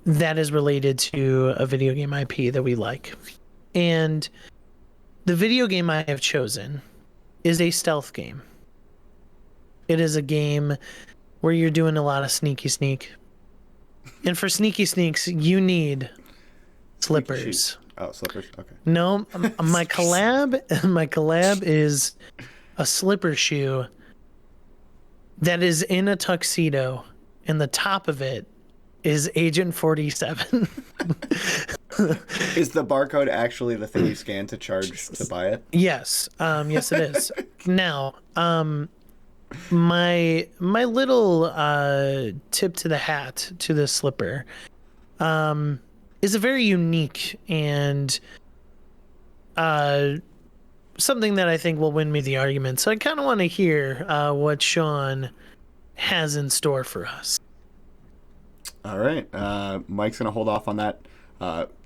that is related to a video game IP that we like. And the video game I have chosen is a stealth game. It is a game where you're doing a lot of sneaky sneak. And for sneaky sneaks, you need slippers. Oh, slippers. Okay. No, my collab is a slipper shoe that is in a tuxedo, and the top of it is Agent 47. Is the barcode actually the thing you scan to charge to buy it? Yes. Yes, it is. Now, my little tip to the hat to this slipper is a very unique and something that I think will win me the argument. So I kind of want to hear what Sean has in store for us. All right. Mike's going to hold off on that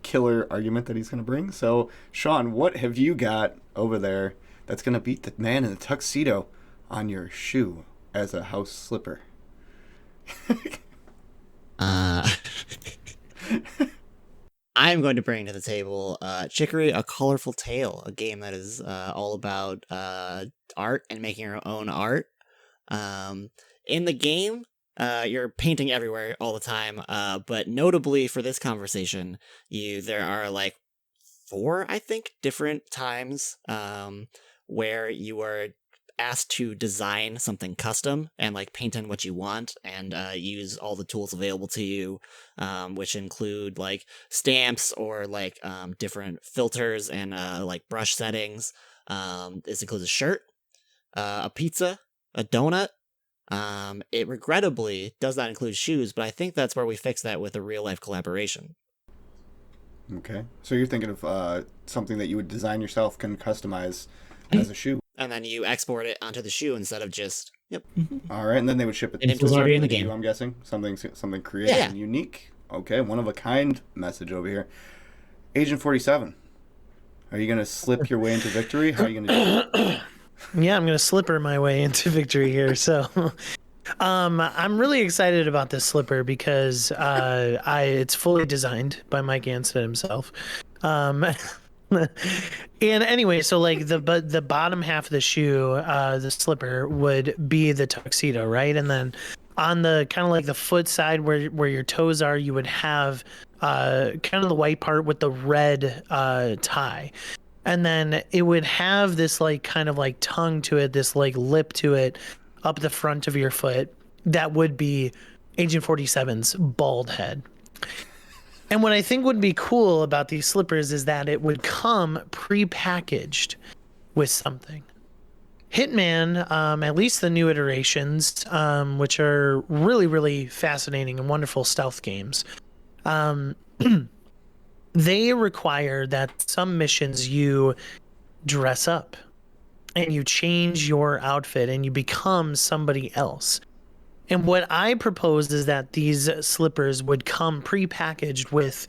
killer argument that he's going to bring. So, Sean, what have you got over there that's going to beat the man in the tuxedo on your shoe as a house slipper? I'm going to bring to the table Chicory, A Colorful Tale, a game that is all about art and making your own art. In the game, you're painting everywhere all the time, but notably for this conversation, there are like 4, I think, different times where you are asked to design something custom and like paint in what you want and use all the tools available to you, which include like stamps or like different filters and like brush settings. This includes a shirt, a pizza, a donut. It regrettably does not include shoes, but I think that's where we fix that with a real life collaboration. Okay, so you're thinking of something that you would design yourself, can customize as a shoe. And then you export it onto the shoe instead of just, All right, and then they would ship it. It was already in the game. I'm guessing something creative Yeah. and unique. Okay, one of a kind message over here. Agent 47. Are you gonna slip your way into victory? How are you gonna do it? Yeah, I'm gonna slipper my way into victory here. So, I'm really excited about this slipper because it's fully designed by Mike Ansted himself. And anyway, so like the bottom half of the shoe, the slipper would be the tuxedo, right? And then on the kind of like the foot side where your toes are, you would have kind of the white part with the red tie. And then it would have this like kind of like tongue to it, this like lip to it up the front of your foot. That would be Agent 47's bald head. And what I think would be cool about these slippers is that it would come pre-packaged with something. Hitman, at least the new iterations, which are really, really fascinating and wonderful stealth games, they require that some missions you dress up and you change your outfit and you become somebody else. And what I proposed is that these slippers would come pre-packaged with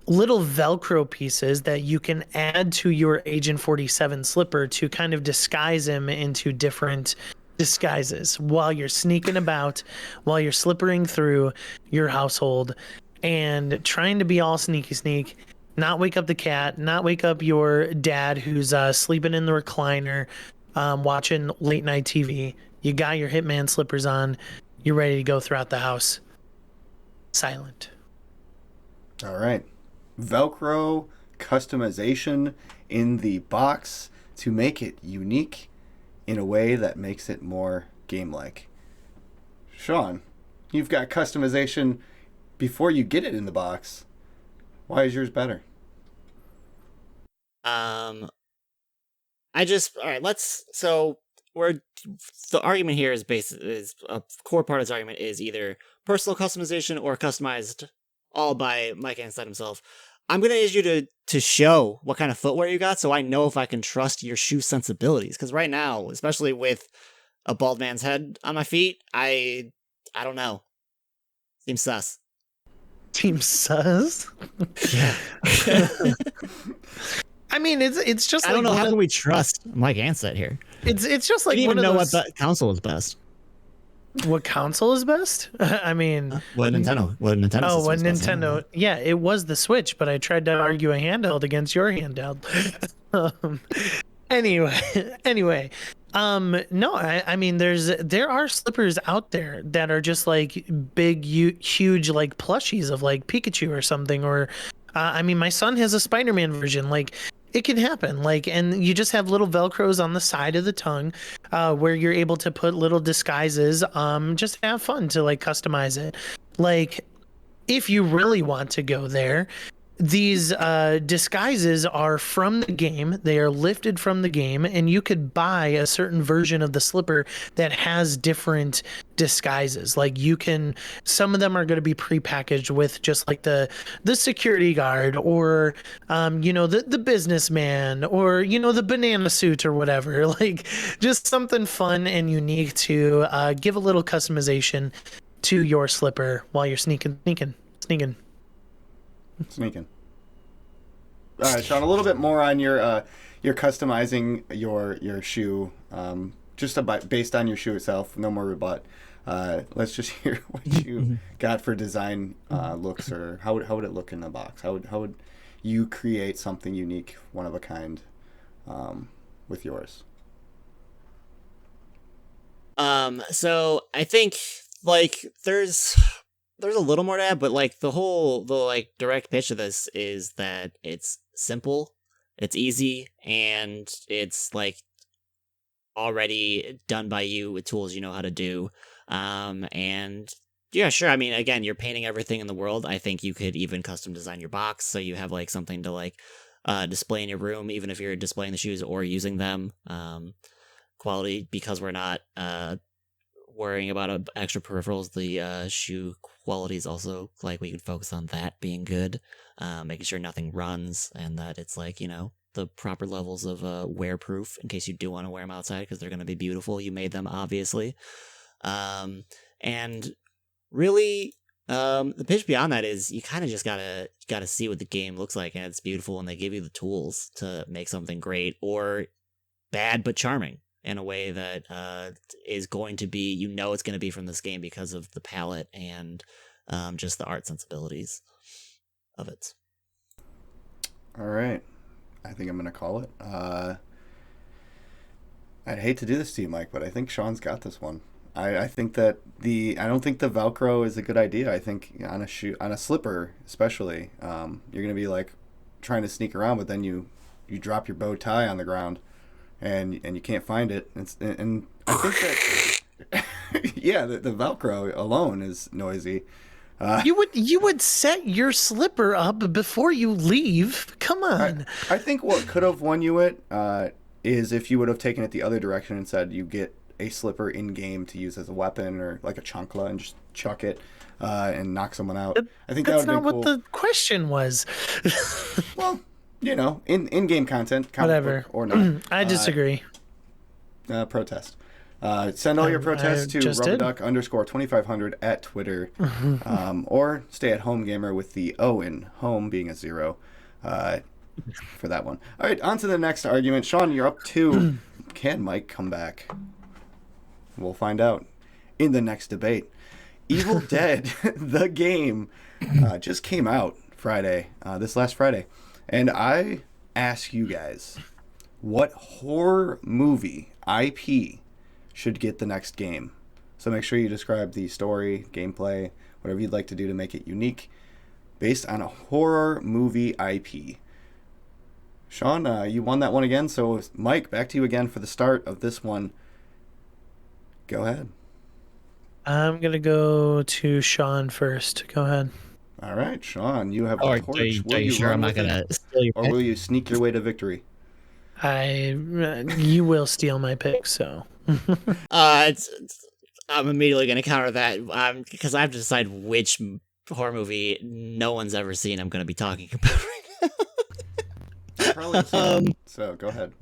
little Velcro pieces that you can add to your Agent 47 slipper to kind of disguise him into different disguises while you're sneaking about, while you're slippering through your household and trying to be all sneak, not wake up the cat, not wake up your dad who's sleeping in the recliner, watching late night TV. You got your Hitman slippers on. You're ready to go throughout the house. Silent. All right. Velcro customization in the box to make it unique in a way that makes it more game-like. Sean, you've got customization before you get it in the box. Why is yours better? All right, the argument here is a core part of this argument is either personal customization or customized all by Mike Ansted himself. I'm going to ask you to show what kind of footwear you got so I know if I can trust your shoe sensibilities. Because right now, especially with a bald man's head on my feet, I don't know. Seems sus. Team sus? Yeah. I mean, it's just. I don't know how can we trust Mike Ansted here. It's just like I one don't of even know those. what console is best. What console is best? I mean, What Nintendo? What Nintendo? oh, what system is best? Nintendo? Yeah, it was the Switch, but I tried to argue a handheld against your handheld. Anyway, no, I mean, there are slippers out there that are just like big, huge, like plushies of like Pikachu or something, or I mean, my son has a Spider-Man version, like. It can happen, like, and you just have little Velcros on the side of the tongue, where you're able to put little disguises. Just have fun to like customize it. Like, if you really want to go there, these disguises are from the game. They are lifted from the game, and you could buy a certain version of the slipper that has different disguises. Like some of them are going to be prepackaged with just like the security guard, or the businessman, or the banana suit or whatever. Like just something fun and unique to give a little customization to your slipper while you're sneaking. Sneaking. All right, Sean, a little bit more on your customizing your shoe. just about based on your shoe itself, no more rebut. Let's just hear what you got for design looks, or how would it look in the box? How would you create something unique, one of a kind, with yours? So I think like there's a little more to add, but like the like direct pitch of this is that it's simple, it's easy, and it's like already done by you with tools you know how to do. And yeah, sure. I mean, again, you're painting everything in the world. I think you could even custom design your box so you have like something to like display in your room, even if you're displaying the shoes or using them. Quality, because we're not worrying about extra peripherals, the shoe quality is also like we can focus on that being good, making sure nothing runs and that it's like, you know, the proper levels of wear proof in case you do want to wear them outside because they're going to be beautiful. You made them, obviously. And really, the pitch beyond that is you kind of just gotta see what the game looks like, and it's beautiful, and they give you the tools to make something great or bad but charming in a way that is going to be, you know, it's going to be from this game because of the palette and just the art sensibilities of it. All right. I think I'm going to call it. I'd hate to do this to you, Mike, but I think Sean's got this one. I think that I don't think the Velcro is a good idea. I think on a slipper, especially, you're going to be like trying to sneak around, but then you drop your bow tie on the ground and you can't find it. And I think that, yeah, the Velcro alone is noisy. You would set your slipper up before you leave. Come on. I think what could have won you it is if you would have taken it the other direction and said you get a slipper in game to use as a weapon or like a chancla and just chuck it and knock someone out. I think that's that would not cool. what the question was. Well, you know, in game content, whatever or not. I disagree. Protest. Send all your protests to rubberduck_2500 at Twitter, or stay at home gamer with the O in home being a 0 for that one. All right, on to the next argument. Sean, you're up 2. Can Mike come back? We'll find out in the next debate. Evil Dead, the game, just came out Friday, this last Friday. And I ask you guys, what horror movie IP should get the next game? So make sure you describe the story, gameplay, whatever you'd like to do to make it unique, based on a horror movie IP. Sean, you won that one again, so Mike, back to you again for the start of this one. Go ahead. I'm going to go to Sean first. Go ahead. All right, Sean, you have Or the torch. are you sure I'm not going to steal your Or will you sneak your way to victory? You will steal my pick, so. I'm immediately going to counter that because I have to decide which horror movie no one's ever seen I'm going to be talking about right now. Probably the same. So go ahead.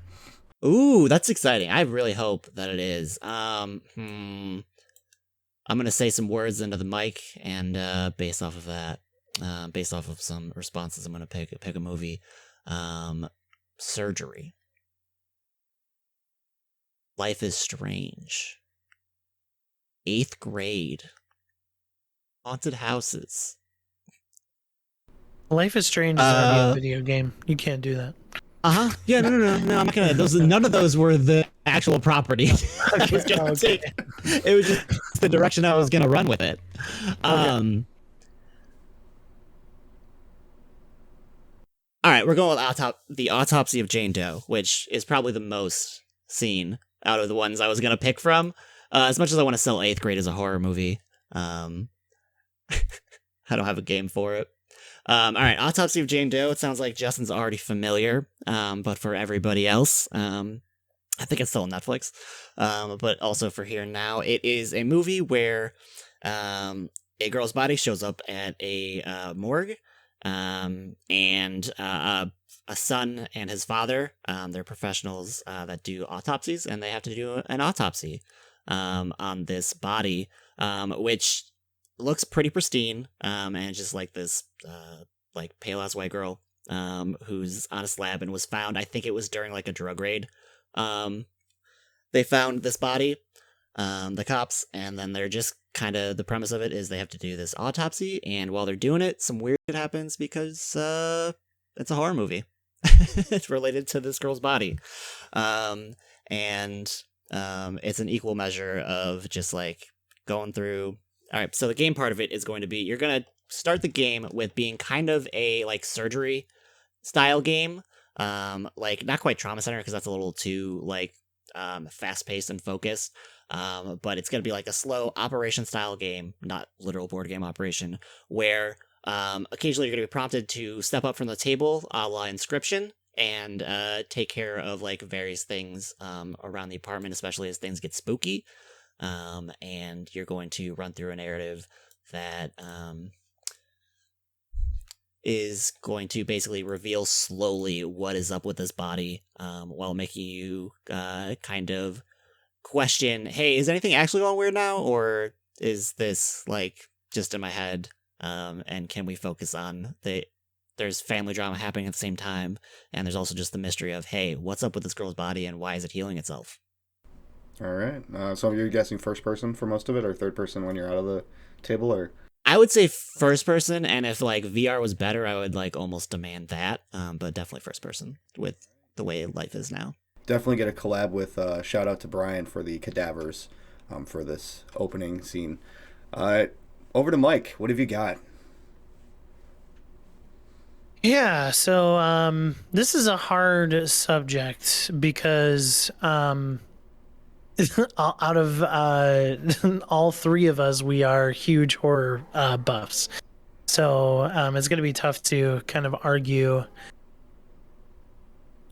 Ooh, that's exciting. I really hope that it is. I'm going to say some words into the mic, and based off of that, based off of some responses, I'm going to pick a movie. Surgery. Life is Strange. 8th Grade. Haunted Houses. Life is Strange is already a video game. You can't do that. Yeah, no, I'm not gonna. None of those were the actual property. Okay, it was just the direction I was gonna run with it. All right, we're going with the Autopsy of Jane Doe, which is probably the most seen out of the ones I was gonna pick from. As much as I want to sell 8th Grade as a horror movie, I don't have a game for it. All right, Autopsy of Jane Doe. It sounds like Justin's already familiar, but for everybody else, I think it's still on Netflix, but also for here now, it is a movie where a girl's body shows up at a morgue, and a son and his father, they're professionals that do autopsies, and they have to do an autopsy on this body, which looks pretty pristine, and just like this like pale ass white girl who's on a slab and was found, I think it was during like a drug raid, they found this body, the cops, and then they're just kind of, the premise of it is they have to do this autopsy, and while they're doing it, some weird shit happens because it's a horror movie. It's related to this girl's body. And it's an equal measure of just like going through. All right, so the game part of it is going to be, you're going to start the game with being kind of a like surgery style game. Like not quite trauma center because that's a little too like fast paced and focused. But it's going to be like a slow operation style game, not literal board game operation, where occasionally you're going to be prompted to step up from the table a la Inscription and take care of like various things around the apartment, especially as things get spooky. And you're going to run through a narrative that is going to basically reveal slowly what is up with this body, while making you kind of question, hey, is anything actually going weird now, or is this like just in my head? And can we focus on there's family drama happening at the same time, and there's also just the mystery of, hey, what's up with this girl's body and why is it healing itself? All right. So you're guessing first person for most of it, or third person when you're out of the table, or? I would say first person, and if like VR was better, I would like almost demand that. But definitely first person with the way life is now. Definitely get a collab with shout out to Brian for the cadavers for this opening scene. Over to Mike. What have you got? Yeah, so this is a hard subject because out of all three of us, we are huge horror buffs. So it's going to be tough to kind of argue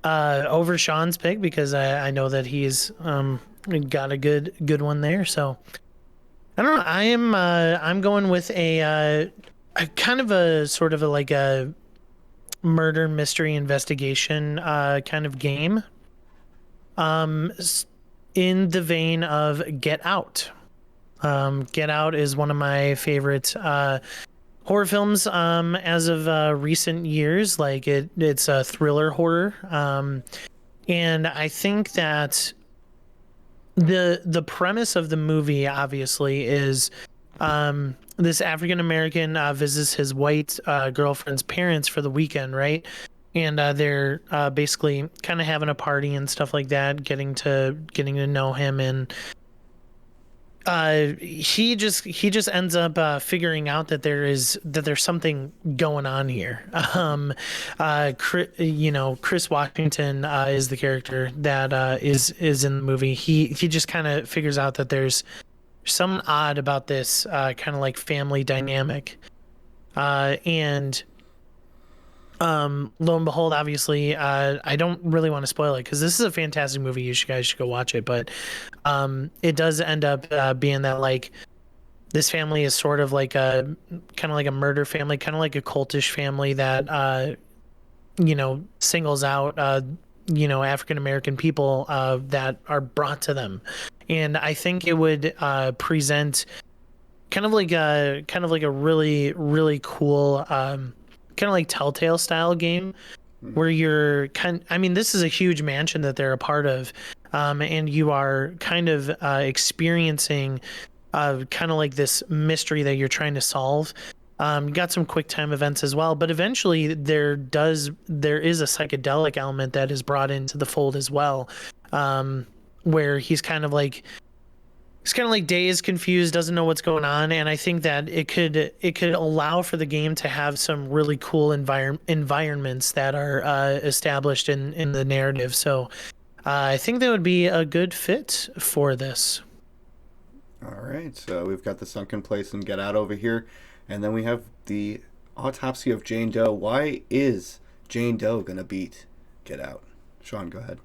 over Sean's pick because I know that he's got a good one there. So I don't know. I'm going with a kind of a sort of like a murder mystery investigation kind of game. In the vein of Get Out. Get Out is one of my favorite horror films as of recent years. Like it's a thriller horror. And I think that the premise of the movie obviously is this African American visits his white girlfriend's parents for the weekend, right? And they're basically kind of having a party and stuff like that, getting to know him, and he just ends up figuring out that there's something going on here. Chris Washington is the character that is in the movie. He just kind of figures out that there's something odd about this kind of like family dynamic, and lo and behold, obviously, I don't really want to spoil it because this is a fantastic movie. You guys should go watch it. But it does end up being that like this family is sort of like a kind of like a murder family, kind of like a cultish family that singles out African American people that are brought to them, and I think it would present kind of like a really really cool kind of like Telltale style game where you're this is a huge mansion that they're a part of, and you are kind of experiencing kind of like this mystery that you're trying to solve. You got some quick time events as well, but eventually there is a psychedelic element that is brought into the fold as well, where he's kind of like dazed, confused, doesn't know what's going on, and I think that it could allow for the game to have some really cool environments that are established in the narrative. So I think that would be a good fit for this. All right, so we've got the Sunken Place and Get Out over here, and then we have the Autopsy of Jane Doe. Why is Jane Doe gonna beat Get Out? Sean, go ahead.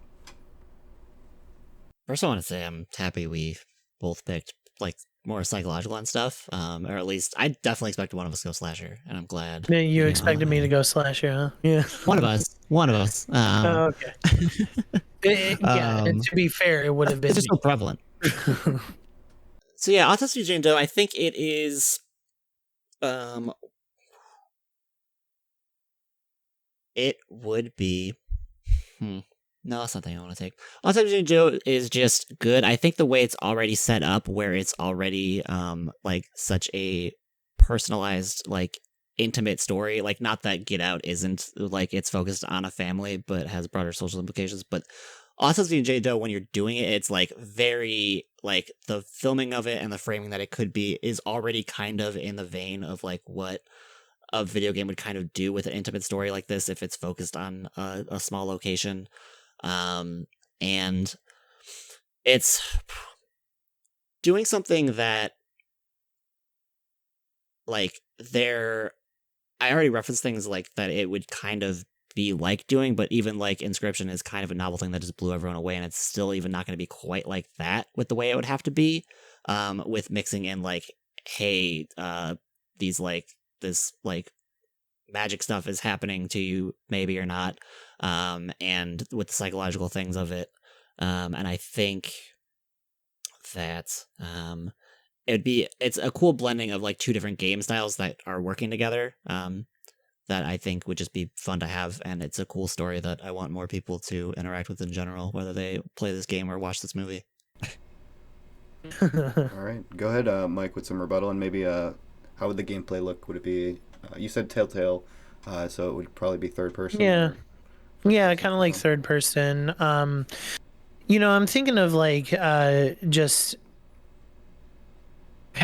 First, I want to say I'm happy we both picked like more psychological and stuff, or at least I definitely expected one of us to go slasher, and I'm glad. You expected me to go slasher, huh? Yeah. One of us. Oh, okay. And to be fair, it would have been it's just so prevalent. So yeah, Autopsy of Jane Doe, I think it is it would be No, that's not the thing I want to take. Untitled Joe is just good. I think the way it's already set up, where it's already like such a personalized, like intimate story. Like, not that Get Out isn't like it's focused on a family, but has broader social implications. But Autism J. Doe, when you're doing it, it's like very like the filming of it and the framing that it could be is already kind of in the vein of like what a video game would kind of do with an intimate story like this if it's focused on a small location. And it's doing something that like I already referenced things like that it would kind of be like doing, but even like Inscription is kind of a novel thing that just blew everyone away, and it's still even not going to be quite like that with the way it would have to be, with mixing in like, hey, these like this like magic stuff is happening to you maybe or not, and with the psychological things of it, and I think that it's a cool blending of like two different game styles that are working together, that I think would just be fun to have, and it's a cool story that I want more people to interact with in general, whether they play this game or watch this movie. All right, go ahead, Mike, with some rebuttal, and maybe how would the gameplay look? Would it be you said Telltale, so it would probably be third person? Yeah, kind of like third person. I'm thinking of like just.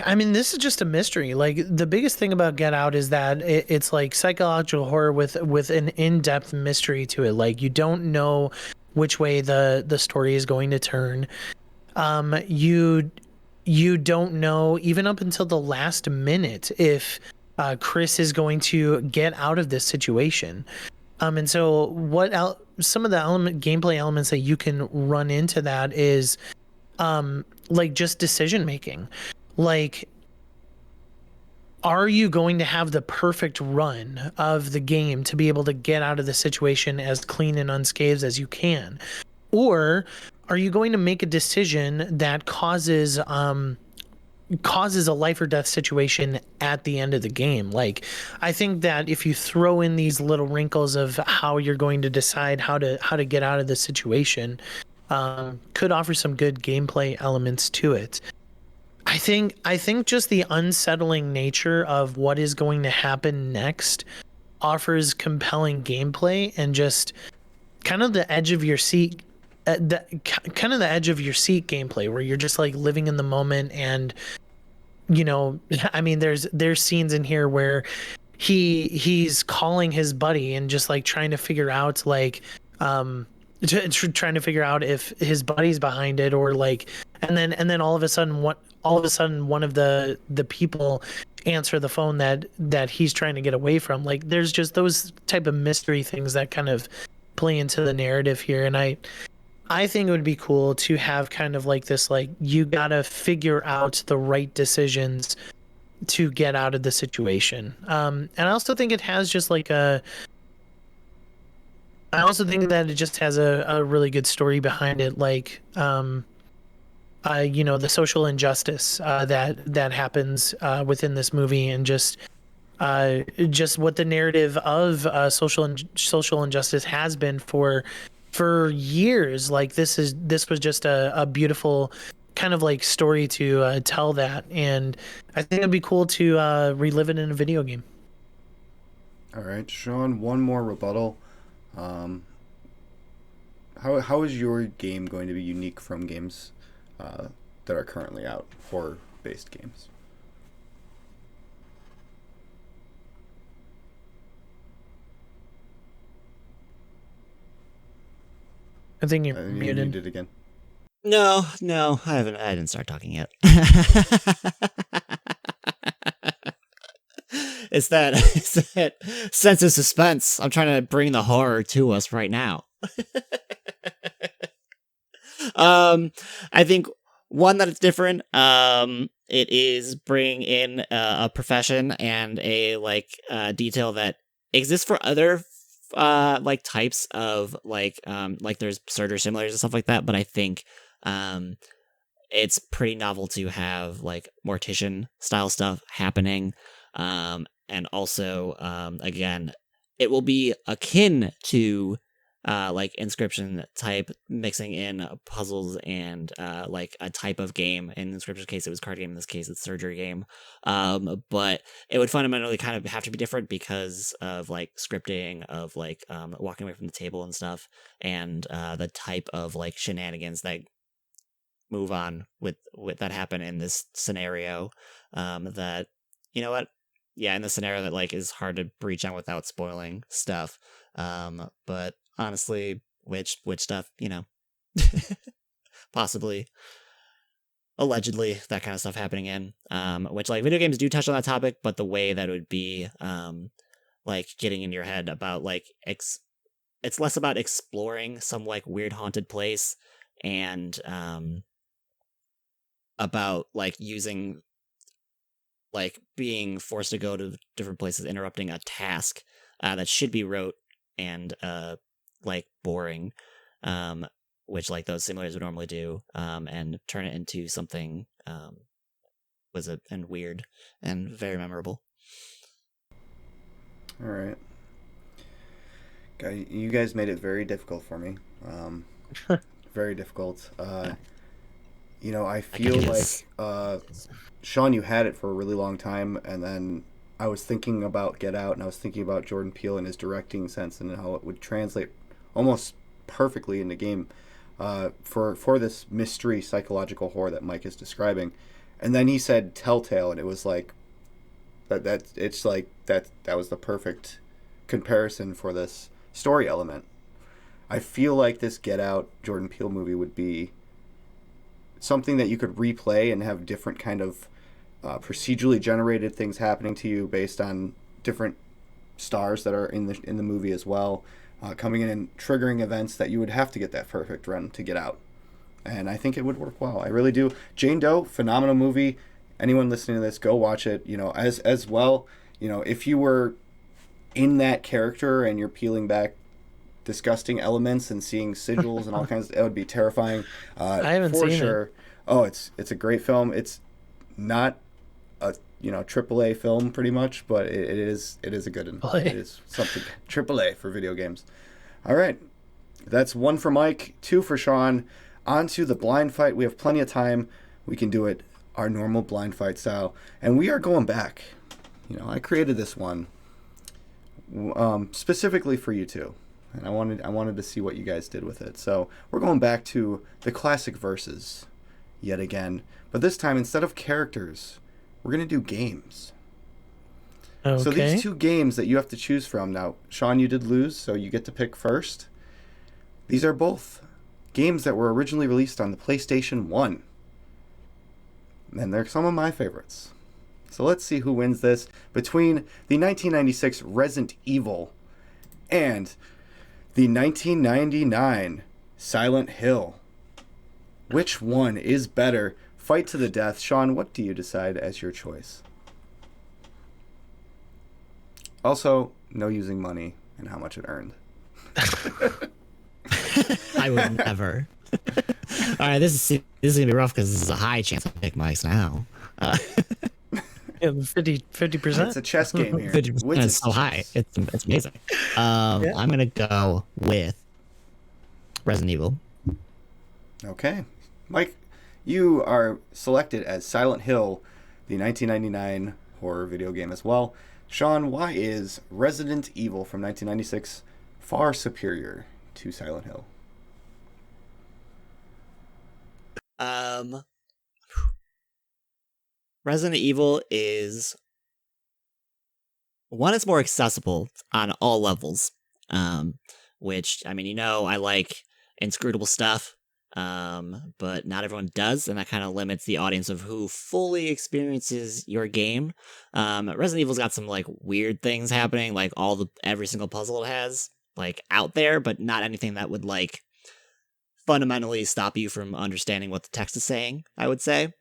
I mean, this is just a mystery. Like, the biggest thing about Get Out is that it's like psychological horror with an in-depth mystery to it. Like, you don't know which way the story is going to turn. You don't know even up until the last minute if Chris is going to get out of this situation. And so some of the gameplay elements that you can run into that is like just decision making. Like, are you going to have the perfect run of the game to be able to get out of the situation as clean and unscathed as you can? Or are you going to make a decision that causes a life or death situation at the end of the game? Like, I think that if you throw in these little wrinkles of how you're going to decide how to get out of the situation, could offer some good gameplay elements to it. I think just the unsettling nature of what is going to happen next offers compelling gameplay and just kind of the edge of your seat, the edge of your seat gameplay where you're just like living in the moment. And I mean, there's scenes in here where he's calling his buddy and just like trying to figure out like trying to figure out if his buddy's behind it, or like, and then all of a sudden one of the people answer the phone that he's trying to get away from. Like, there's just those type of mystery things that kind of play into the narrative here. And I think it would be cool to have kind of like this, like, you gotta figure out the right decisions to get out of the situation. And I also think it has just like I also think that it just has a really good story behind it. Like, the social injustice that happens within this movie, and just what the narrative of social injustice has been for years. Like, this was just a beautiful kind of like story to tell that, and I think it'd be cool to relive it in a video game. All right, Sean, one more rebuttal. How is your game going to be unique from games that are currently out, horror-based games? I think you're muted. Muted again. No, I haven't. I didn't start talking yet. It's that sense of suspense. I'm trying to bring the horror to us right now. I think one that it's different. It is bringing in a profession and a detail that exists for other like types of like there's Surtur simulators and stuff like that. But I think it's pretty novel to have like mortician style stuff happening. And also, again, it will be akin to like Inscription type, mixing in puzzles and like a type of game. In Inscription's case, it was card game. In this case, it's surgery game. But it would fundamentally kind of have to be different because of like scripting, of like walking away from the table and stuff, and the type of like shenanigans that move on with that happen in this scenario. That, you know what? Yeah, in the scenario that like is hard to breach on without spoiling stuff. But honestly, which stuff, you know, possibly, allegedly, that kind of stuff happening in, which like video games do touch on that topic, but the way that it would be, like getting in your head about like it's less about exploring some like weird haunted place and about like using like being forced to go to different places, interrupting a task that should be rote and like boring, which like those simulators would normally do, and turn it into something and weird and very memorable. All right, you guys made it very difficult for me. Very difficult. I feel like Sean, you had it for a really long time, and then I was thinking about Get Out, and I was thinking about Jordan Peele and his directing sense and how it would translate almost perfectly in the game for this mystery psychological horror that Mike is describing. And then he said Telltale, and it was like it's like that was the perfect comparison for this story element. I feel like this Get Out Jordan Peele movie would be something that you could replay and have different kind of procedurally generated things happening to you based on different stars that are in the movie as well, coming in and triggering events that you would have to get that perfect run to get out. And I think it would work well. I really do. Jane Doe, phenomenal movie. Anyone listening to this, go watch it. As well, if you were in that character and you're peeling back disgusting elements and seeing sigils and all kinds, it would be terrifying. I haven't seen it. Oh, it's a great film. It's not a AAA film pretty much, but it is a good one. It is something AAA for video games. All right, that's 1 for Mike, 2 for Sean. On to the blind fight. We have plenty of time. We can do it our normal blind fight style, and we are going back. I created this one specifically for you two, and I wanted to see what you guys did with it. So we're going back to the classic verses yet again, but this time instead of characters, we're going to do games. Okay. So these 2 games that you have to choose from. Now, Sean, you did lose, so you get to pick first. These are both games that were originally released on the PlayStation 1. And they're some of my favorites. So let's see who wins this between the 1996 Resident Evil and the 1999 Silent Hill. Which one is better? Fight to the death. Sean, what do you decide as your choice? Also, no using money and how much it earned. I would never. All right, this is gonna be rough because this is a high chance I pick Mike's now. 50%. It's a chess game here. 50% is so high. It's amazing. Yeah. I'm gonna go with Resident Evil. Okay, Mike, you are selected as Silent Hill, the 1999 horror video game as well. Sean, why is Resident Evil from 1996 far superior to Silent Hill? Resident Evil is one. It's more accessible on all levels, which I mean, I like inscrutable stuff, but not everyone does, and that kind of limits the audience of who fully experiences your game. Resident Evil's got some like weird things happening, like every single puzzle it has like out there, but not anything that would like fundamentally stop you from understanding what the text is saying, I would say.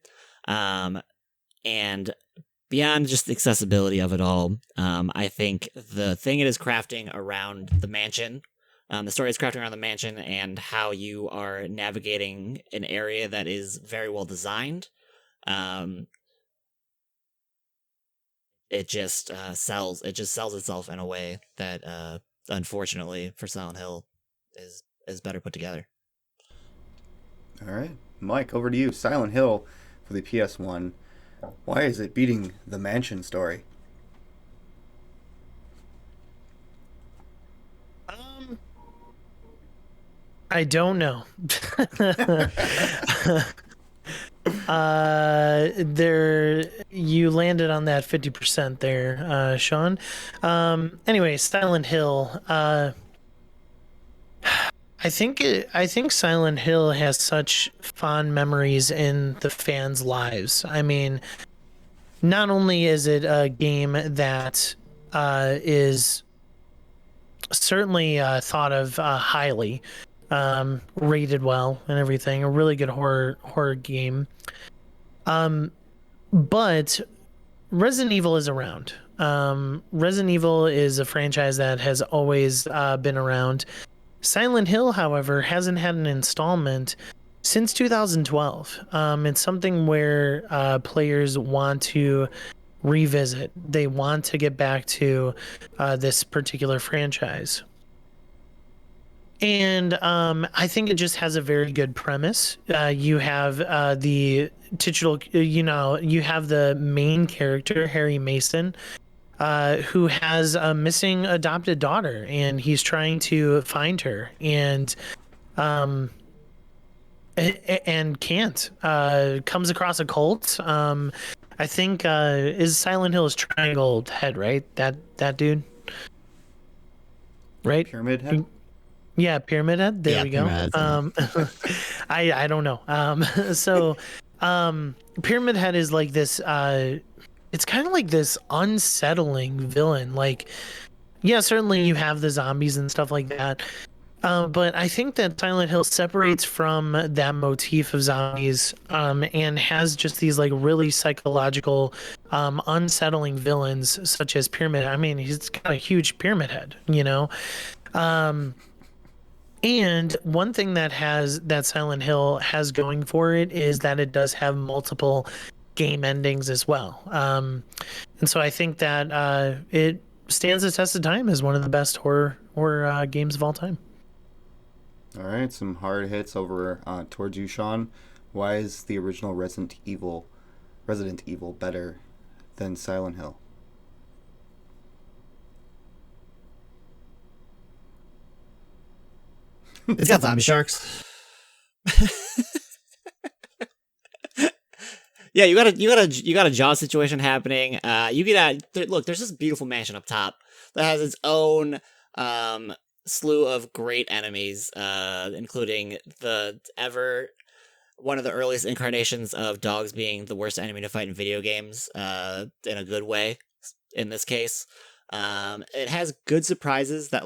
And beyond just the accessibility of it all, I think the thing it is crafting around the mansion, the story is crafting around the mansion and how you are navigating an area that is very well designed. It just sells itself in a way that, unfortunately for Silent Hill, is better put together. All right, Mike, over to you. Silent Hill for the PS1. Why is it beating the Mansion story? I don't know. There you landed on that 50% there, Sean. Anyway, Silent Hill. I think Silent Hill has such fond memories in the fans' lives. I mean, not only is it a game that is certainly thought of highly, rated well and everything, a really good horror game. But Resident Evil is around. Resident Evil is a franchise that has always been around. Silent Hill, however, hasn't had an installment since 2012. It's something where players want to revisit. They want to get back to this particular franchise. And I think it just has a very good premise. You have the titular, you have the main character, Harry Mason, who has a missing adopted daughter, and he's trying to find her, and can't. Comes across a cult. I think is Silent Hill's Triangle Head, right? That dude, right? Pyramid Head. Yeah, Pyramid Head. There we go. I don't know. So Pyramid Head is like this. It's kind of like this unsettling villain. Like, yeah, certainly you have the zombies and stuff like that. But I think that Silent Hill separates from that motif of zombies and has just these like really psychological, unsettling villains such as Pyramid. I mean, he's got a huge pyramid head, And one thing that Silent Hill has going for it is that it does have multiple game endings as well. And so I think that it stands the test of time as one of the best horror games of all time. All right, some hard hits over towards you, Sean. Why is the original Resident Evil better than Silent Hill? It's got zombie sharks. Yeah, you got a job situation happening. Look, there's this beautiful mansion up top that has its own slew of great enemies, including one of the earliest incarnations of dogs being the worst enemy to fight in video games, in a good way. In this case, it has good surprises that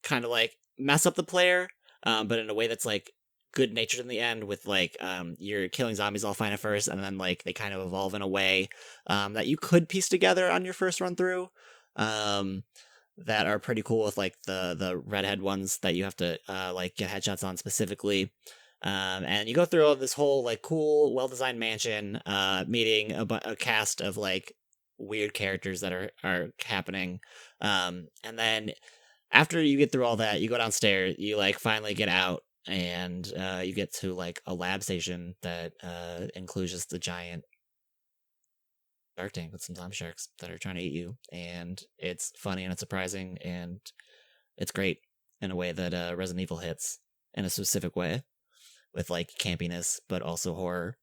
kind of like mess up the player, but in a way that's like good natured in the end, with like you're killing zombies all fine at first, and then like they kind of evolve in a way that you could piece together on your first run through, that are pretty cool, with like the redhead ones that you have to like get headshots on specifically. And you go through all this whole like cool, well-designed mansion, meeting a cast of like weird characters that are happening, and then after you get through all that, you go downstairs, you like finally get out, and you get to like a lab station that includes just the giant shark tank with some zombie sharks that are trying to eat you, and it's funny and it's surprising and it's great in a way that Resident Evil hits in a specific way, with like campiness but also horror.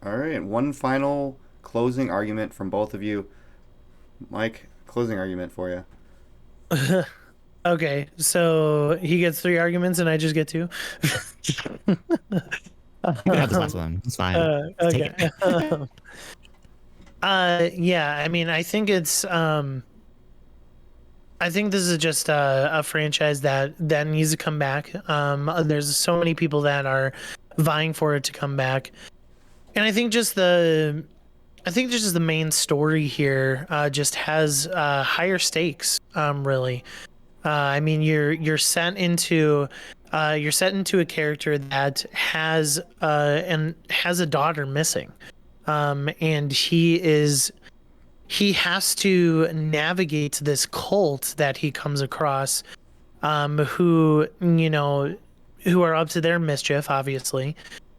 All right, one final closing argument from both of you. Mike, closing argument for you. Okay, so he gets 3 arguments and I just get 2. You can have this last one. It's fine. Okay. Yeah, I mean, I think it's I think this is just a franchise that needs to come back. There's so many people that are vying for it to come back, and I think just the main story here just has higher stakes. Really, I mean, you're set into a character that has a daughter missing, and he is he has to navigate this cult that he comes across, who, you know, who are up to their mischief, obviously,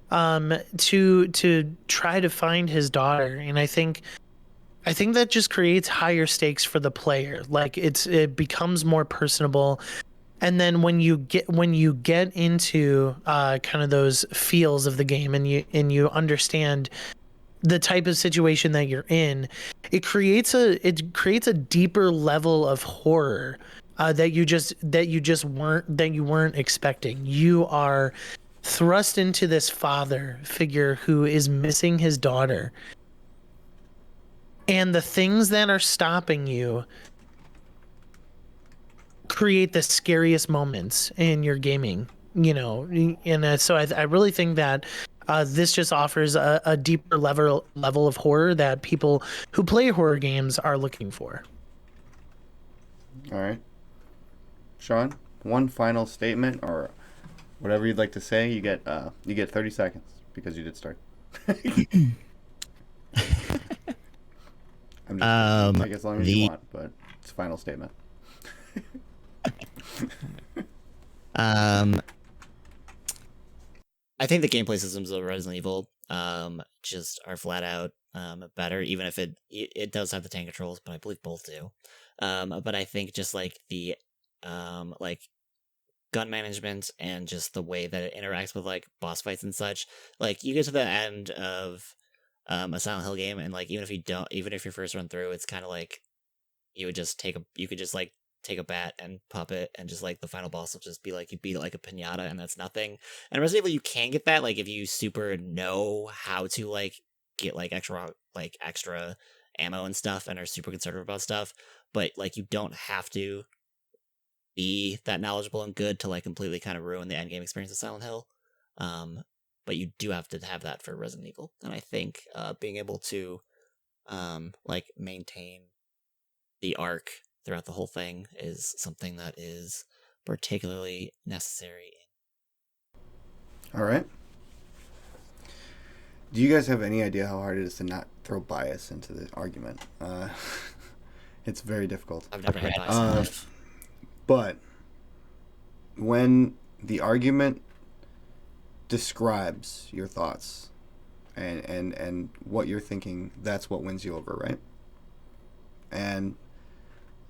to try to find his daughter. And I think that just creates higher stakes for the player. Like it becomes more personable. And then when you get into kind of those feels of the game, and you understand the type of situation that you're in, it creates a deeper level of horror that you weren't expecting. You are thrust into this father figure who is missing his daughter, and the things that are stopping you create the scariest moments in your gaming, you know. And so I really think that this just offers a deeper level of horror that people who play horror games are looking for. All right. Sean, one final statement or whatever you'd like to say. You get 30 seconds because you did start. I'm just take as long as you want, but it's a final statement. I think the gameplay systems of Resident Evil just are flat out better, even if it does have the tank controls, but I believe both do. But I think just like the like gun management and just the way that it interacts with like boss fights and such, like you get to the end of a Silent Hill game, and like even if your first run through, it's kind of like you could just take a bat and pop it, and just like the final boss will just be like you beat it like a pinata, and that's nothing. And Resident Evil, you can get that like if you super know how to like get like extra ammo and stuff, and are super conservative about stuff. But like you don't have to be that knowledgeable and good to like completely kind of ruin the end game experience of Silent Hill. But you do have to have that for Resident Evil, and I think being able to like maintain the arc throughout the whole thing is something that is particularly necessary. All right. Do you guys have any idea how hard it is to not throw bias into the argument? It's very difficult. I've never had bias in life. But when the argument describes your thoughts and what you're thinking, that's what wins you over, right? And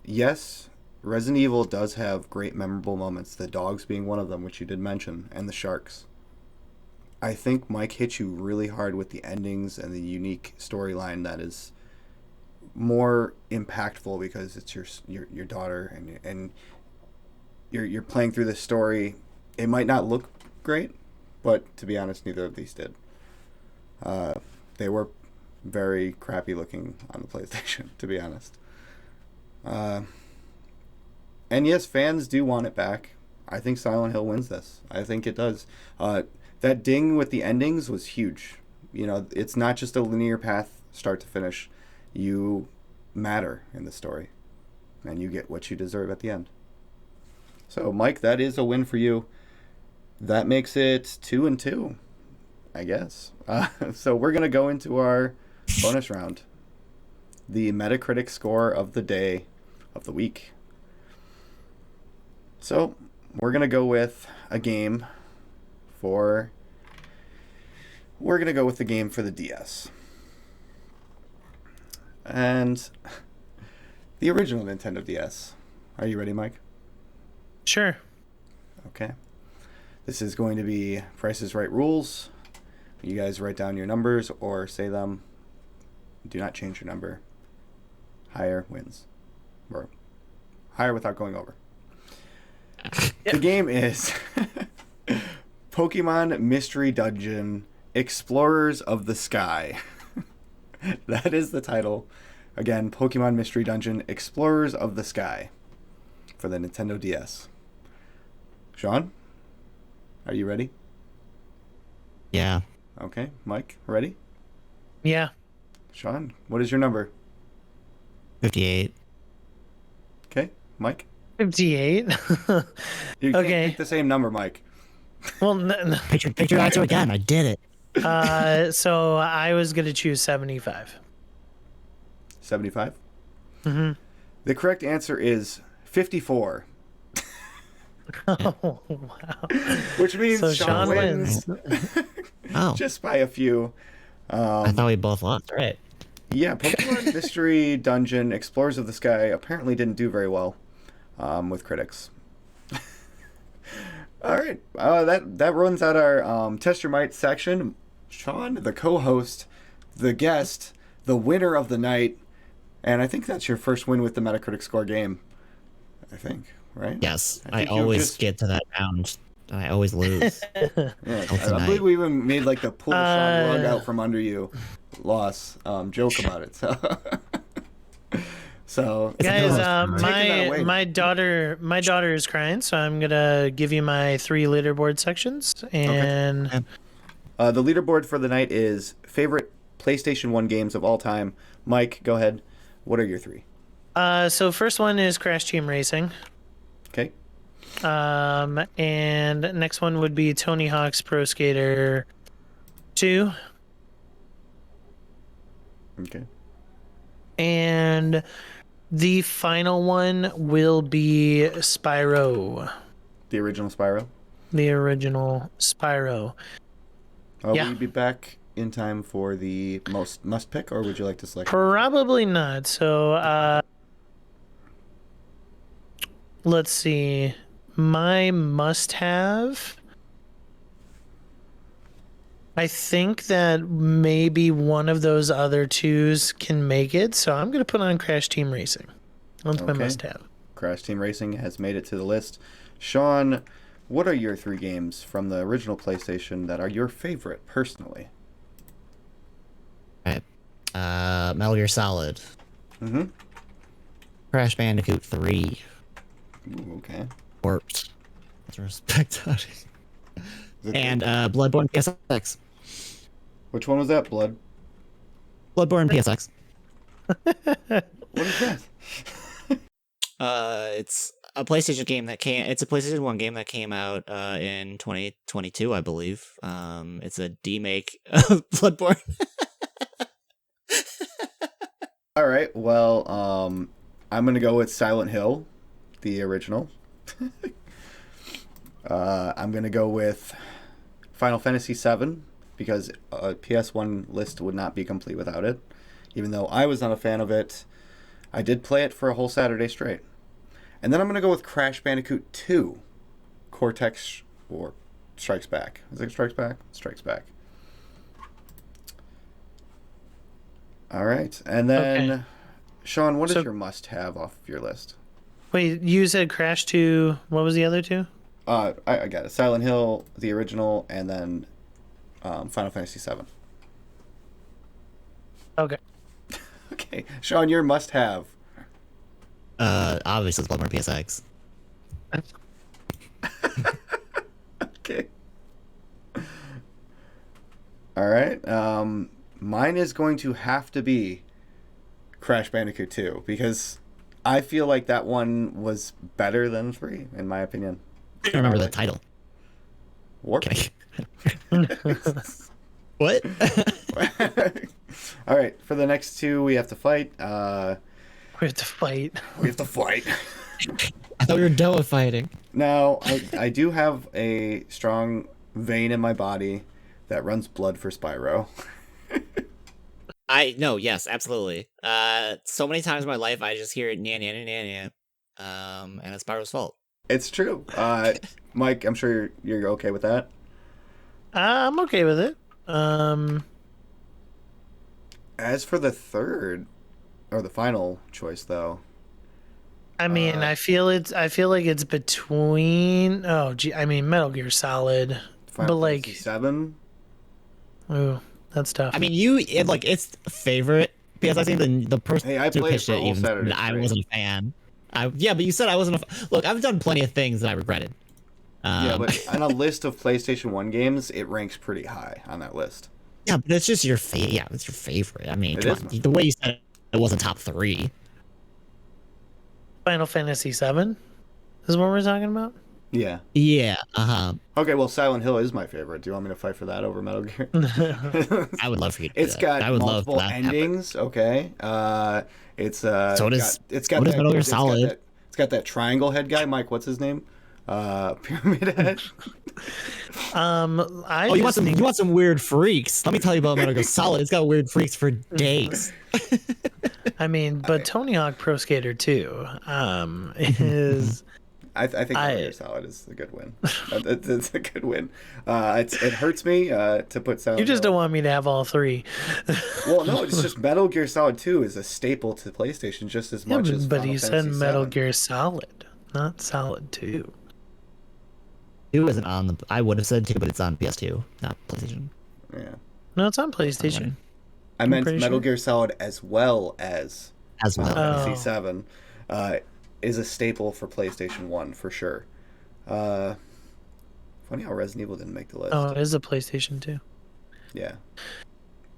yes, Resident Evil does have great memorable moments, the dogs being one of them, which you did mention, and the sharks. I think Mike hit you really hard with the endings and the unique storyline that is more impactful because it's your daughter, and you're playing through this story. It might not look great, but to be honest, neither of these did. They were very crappy looking on the PlayStation, to be honest. And yes, fans do want it back. I think Silent Hill wins this. I think it does. That ding with the endings was huge. You know, it's not just a linear path, start to finish. You matter in the story, and you get what you deserve at the end. So, Mike, that is a win for you. That makes it 2-2, I guess. So we're going to go into our bonus round. The Metacritic score of the day, of the week. So we're going to go with a game for... We're going to go with the game for the DS. And the original Nintendo DS. Are you ready, Mike? Sure. Okay. This is going to be Price is Right rules. You guys write down your numbers or say them. Do not change your number. Higher wins. Or higher without going over. The game is Pokemon Mystery Dungeon Explorers of the Sky. That is the title. Again, Pokemon Mystery Dungeon Explorers of the Sky for the Nintendo DS. Sean, are you ready? Yeah. Okay. Mike, ready? Yeah. Sean, what is your number? 58. Okay. Mike? 58. You Okay. can't pick the same number, Mike. Well, Pick your answer again. I did it. so I was going to choose 75. 75? Mm-hmm. The correct answer is 54. Oh, wow. Which means So Sean wins. Oh, Just by a few. I thought we both lost. Right. Yeah, Pokemon Mystery Dungeon Explorers of the Sky apparently didn't do very well with critics. All right, that runs out our Test Your Might section. Sean, the co-host, the guest, the winner of the night, and I think that's your first win with the Metacritic score game. I think, right? Yes, I think you always just- get to that round, and I always lose. Yeah, Till I tonight. believe we even made like the pull the Sean rug out from under you loss joke about it. So Guys, taking that away. my daughter is crying, so I'm gonna give you my 3 leaderboard sections. And the leaderboard for the night is favorite PlayStation 1 games of all time. Mike, go ahead. What are your 3? So first one is Crash Team Racing. Okay. And next one would be Tony Hawk's Pro Skater 2. Okay. And the final one will be Spyro, The original Spyro. the original Spyro. Will Yeah. you be back in time for the must pick, or would you like to select? Probably not. So, let's see. My must-have. I think that maybe one of those other twos can make it, so I'm going to put on Crash Team Racing. That's my Okay. must-have. Crash Team Racing has made it to the list. Sean, what are your 3 games from the original PlayStation that are your favorite personally? Right. Metal Gear Solid, Mm-hmm. Crash Bandicoot 3, Ooh, okay. Warped. Let's respect that. Is it- And Bloodborne PSX. which one was that? Blood. Bloodborne PSX. What is that? It's a PlayStation game that came. It's a PlayStation 1 game that came out in 2022, I believe. It's a demake of Bloodborne. All right. Well, I'm gonna go with Silent Hill, the original. I'm gonna go with Final Fantasy VII because a PS1 list would not be complete without it. Even though I was not a fan of it, I did play it for a whole Saturday straight. And then I'm gonna go with Crash Bandicoot 2, Cortex or Strikes Back. Is it Strikes Back? Strikes Back. All right, and then Okay. Sean, what is So- your must-have off of your list? Wait, you said Crash 2. What was the other 2? I got it. Silent Hill, the original, and then Final Fantasy VII. Okay. Okay, Sean, your must-have. Obviously, it's Bloodborne PSX. Okay. All right. Mine is going to have to be Crash Bandicoot 2 because I feel like that one was better than 3, in my opinion. I don't remember the title. Warp. Okay. What? All right. For the next 2, we have to fight. We have to fight. We have to fight. I thought we were done with fighting. Now, I do have a strong vein in my body that runs blood for Spyro. Yes, absolutely. So many times in my life, I just hear it, nya, nya, nya, nya, nya. And it's Spyro's fault. It's true. Mike, I'm sure you're okay with that. I'm okay with it. As for the third, or the final choice, though, I mean, I feel like it's between. Oh, gee, I mean, Metal Gear Solid. Final But, like- Fantasy 7. Ooh, that's tough. I mean, it's favorite because I think the person Hey, I who played it pitched for a it, whole even Saturday I straight. wasn't a fan. Yeah, but you said I wasn't look. I've done plenty of things that I regretted. Yeah, but on a list of PlayStation 1 games, it ranks pretty high on that list. yeah, but it's just your favorite. Yeah, it's your favorite. I mean, It come is. on, the way you said it wasn't top 3. Final Fantasy VII is what we're talking about. Yeah. Yeah. Okay, well, Silent Hill is my favorite. Do you want me to fight for that over Metal Gear? I would love for you to do It's that. got I would love for multiple that to happen. endings. Okay. It's So does It's Metal Gear got Solid. it's got that triangle head guy. Mike, what's his name? Pyramid Head. You want some weird freaks? Let me tell you about Metal Gear Solid. It's got weird freaks for days. I mean, but Tony Hawk Pro Skater 2 is. I think Metal Gear Solid is a good win. It's a good win. It hurts me to put Silent You just Hill. don't want me to have all three. Well, no, it's just Metal Gear Solid 2 is a staple to PlayStation just as much as but Final you said Fantasy Metal 7. Gear Solid, not Solid 2. 2 isn't on the. I would have said 2, but it's on PS2, not PlayStation. Yeah. No, it's on PlayStation. I meant pretty Metal sure. Gear Solid as well as As well. Final Fantasy Oh. 7 is a staple for PlayStation 1 for sure. Funny how Resident Evil didn't make the list. Oh, it is a PlayStation 2. Yeah.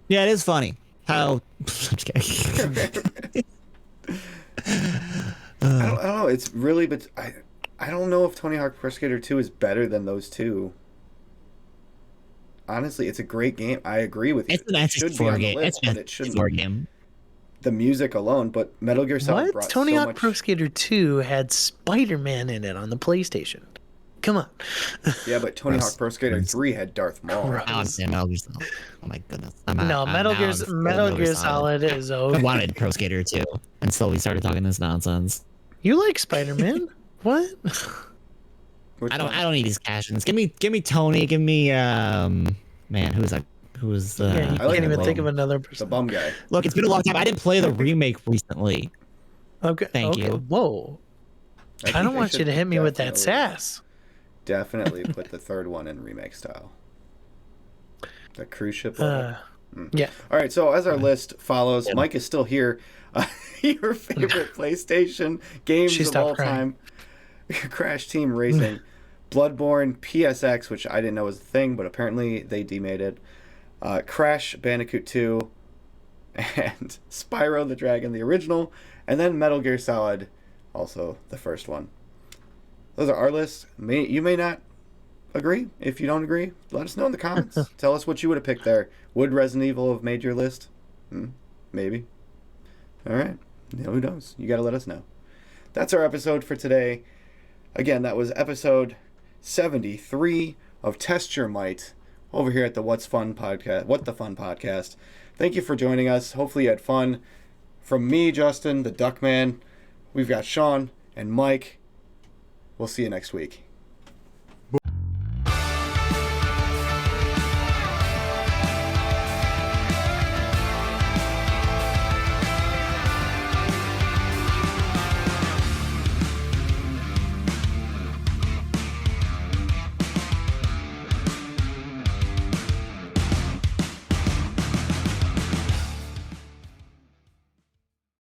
Yeah, it is funny how. I'm just kidding. I don't know. It's really, but I don't know if Tony Hawk Pro Skater 2 is better than those two. Honestly, it's a great game. I agree with you. It's an It should be on N64 the game. list, It's but an it shouldn't. N64 game. The music alone, but Metal Gear Solid What? brought Tony so Hawk much. Pro Skater 2 had Spider-Man in it on the PlayStation. Come on. Yeah, but Tony Gross. Hawk Pro Skater Gross. 3 had Darth Maul. Gross. Now I'm saying Metal Gear Solid. Oh my goodness. No, Metal Gear Solid is I over. wanted Pro Skater 2 until we started talking this nonsense. You like Spider-Man? What? Which I one? don't need these cash-ins. Give me Tony. Give me man. Who's that? Who's Yeah, you I like can't even the think of bum. another The person. bum guy. Look, it's been a long time. I didn't play the remake recently. Okay. Thank okay. you. Whoa. I think don't they want you should to hit me with that definitely- sass. Definitely put the third one in remake style. The cruise ship level. Yeah. All right, so as our list follows, Mike is still here. Your favorite PlayStation games She of stopped all crying. time: Crash Team Racing, Bloodborne, PSX, which I didn't know was a thing, but apparently they demade it. Crash Bandicoot 2, and Spyro the Dragon, the original, and then Metal Gear Solid, also the first one. Those are our lists. You may not agree. If you don't agree, let us know in the comments. Tell us what you would have picked there. Would Resident Evil have made your list? Maybe. All right. Who knows? You got to let us know. That's our episode for today. Again, that was episode 73 of Test Your Might over here at the What the Fun podcast. Thank you for joining us. Hopefully you had fun. From me, Justin, the Duckman, we've got Sean and Mike. We'll see you next week.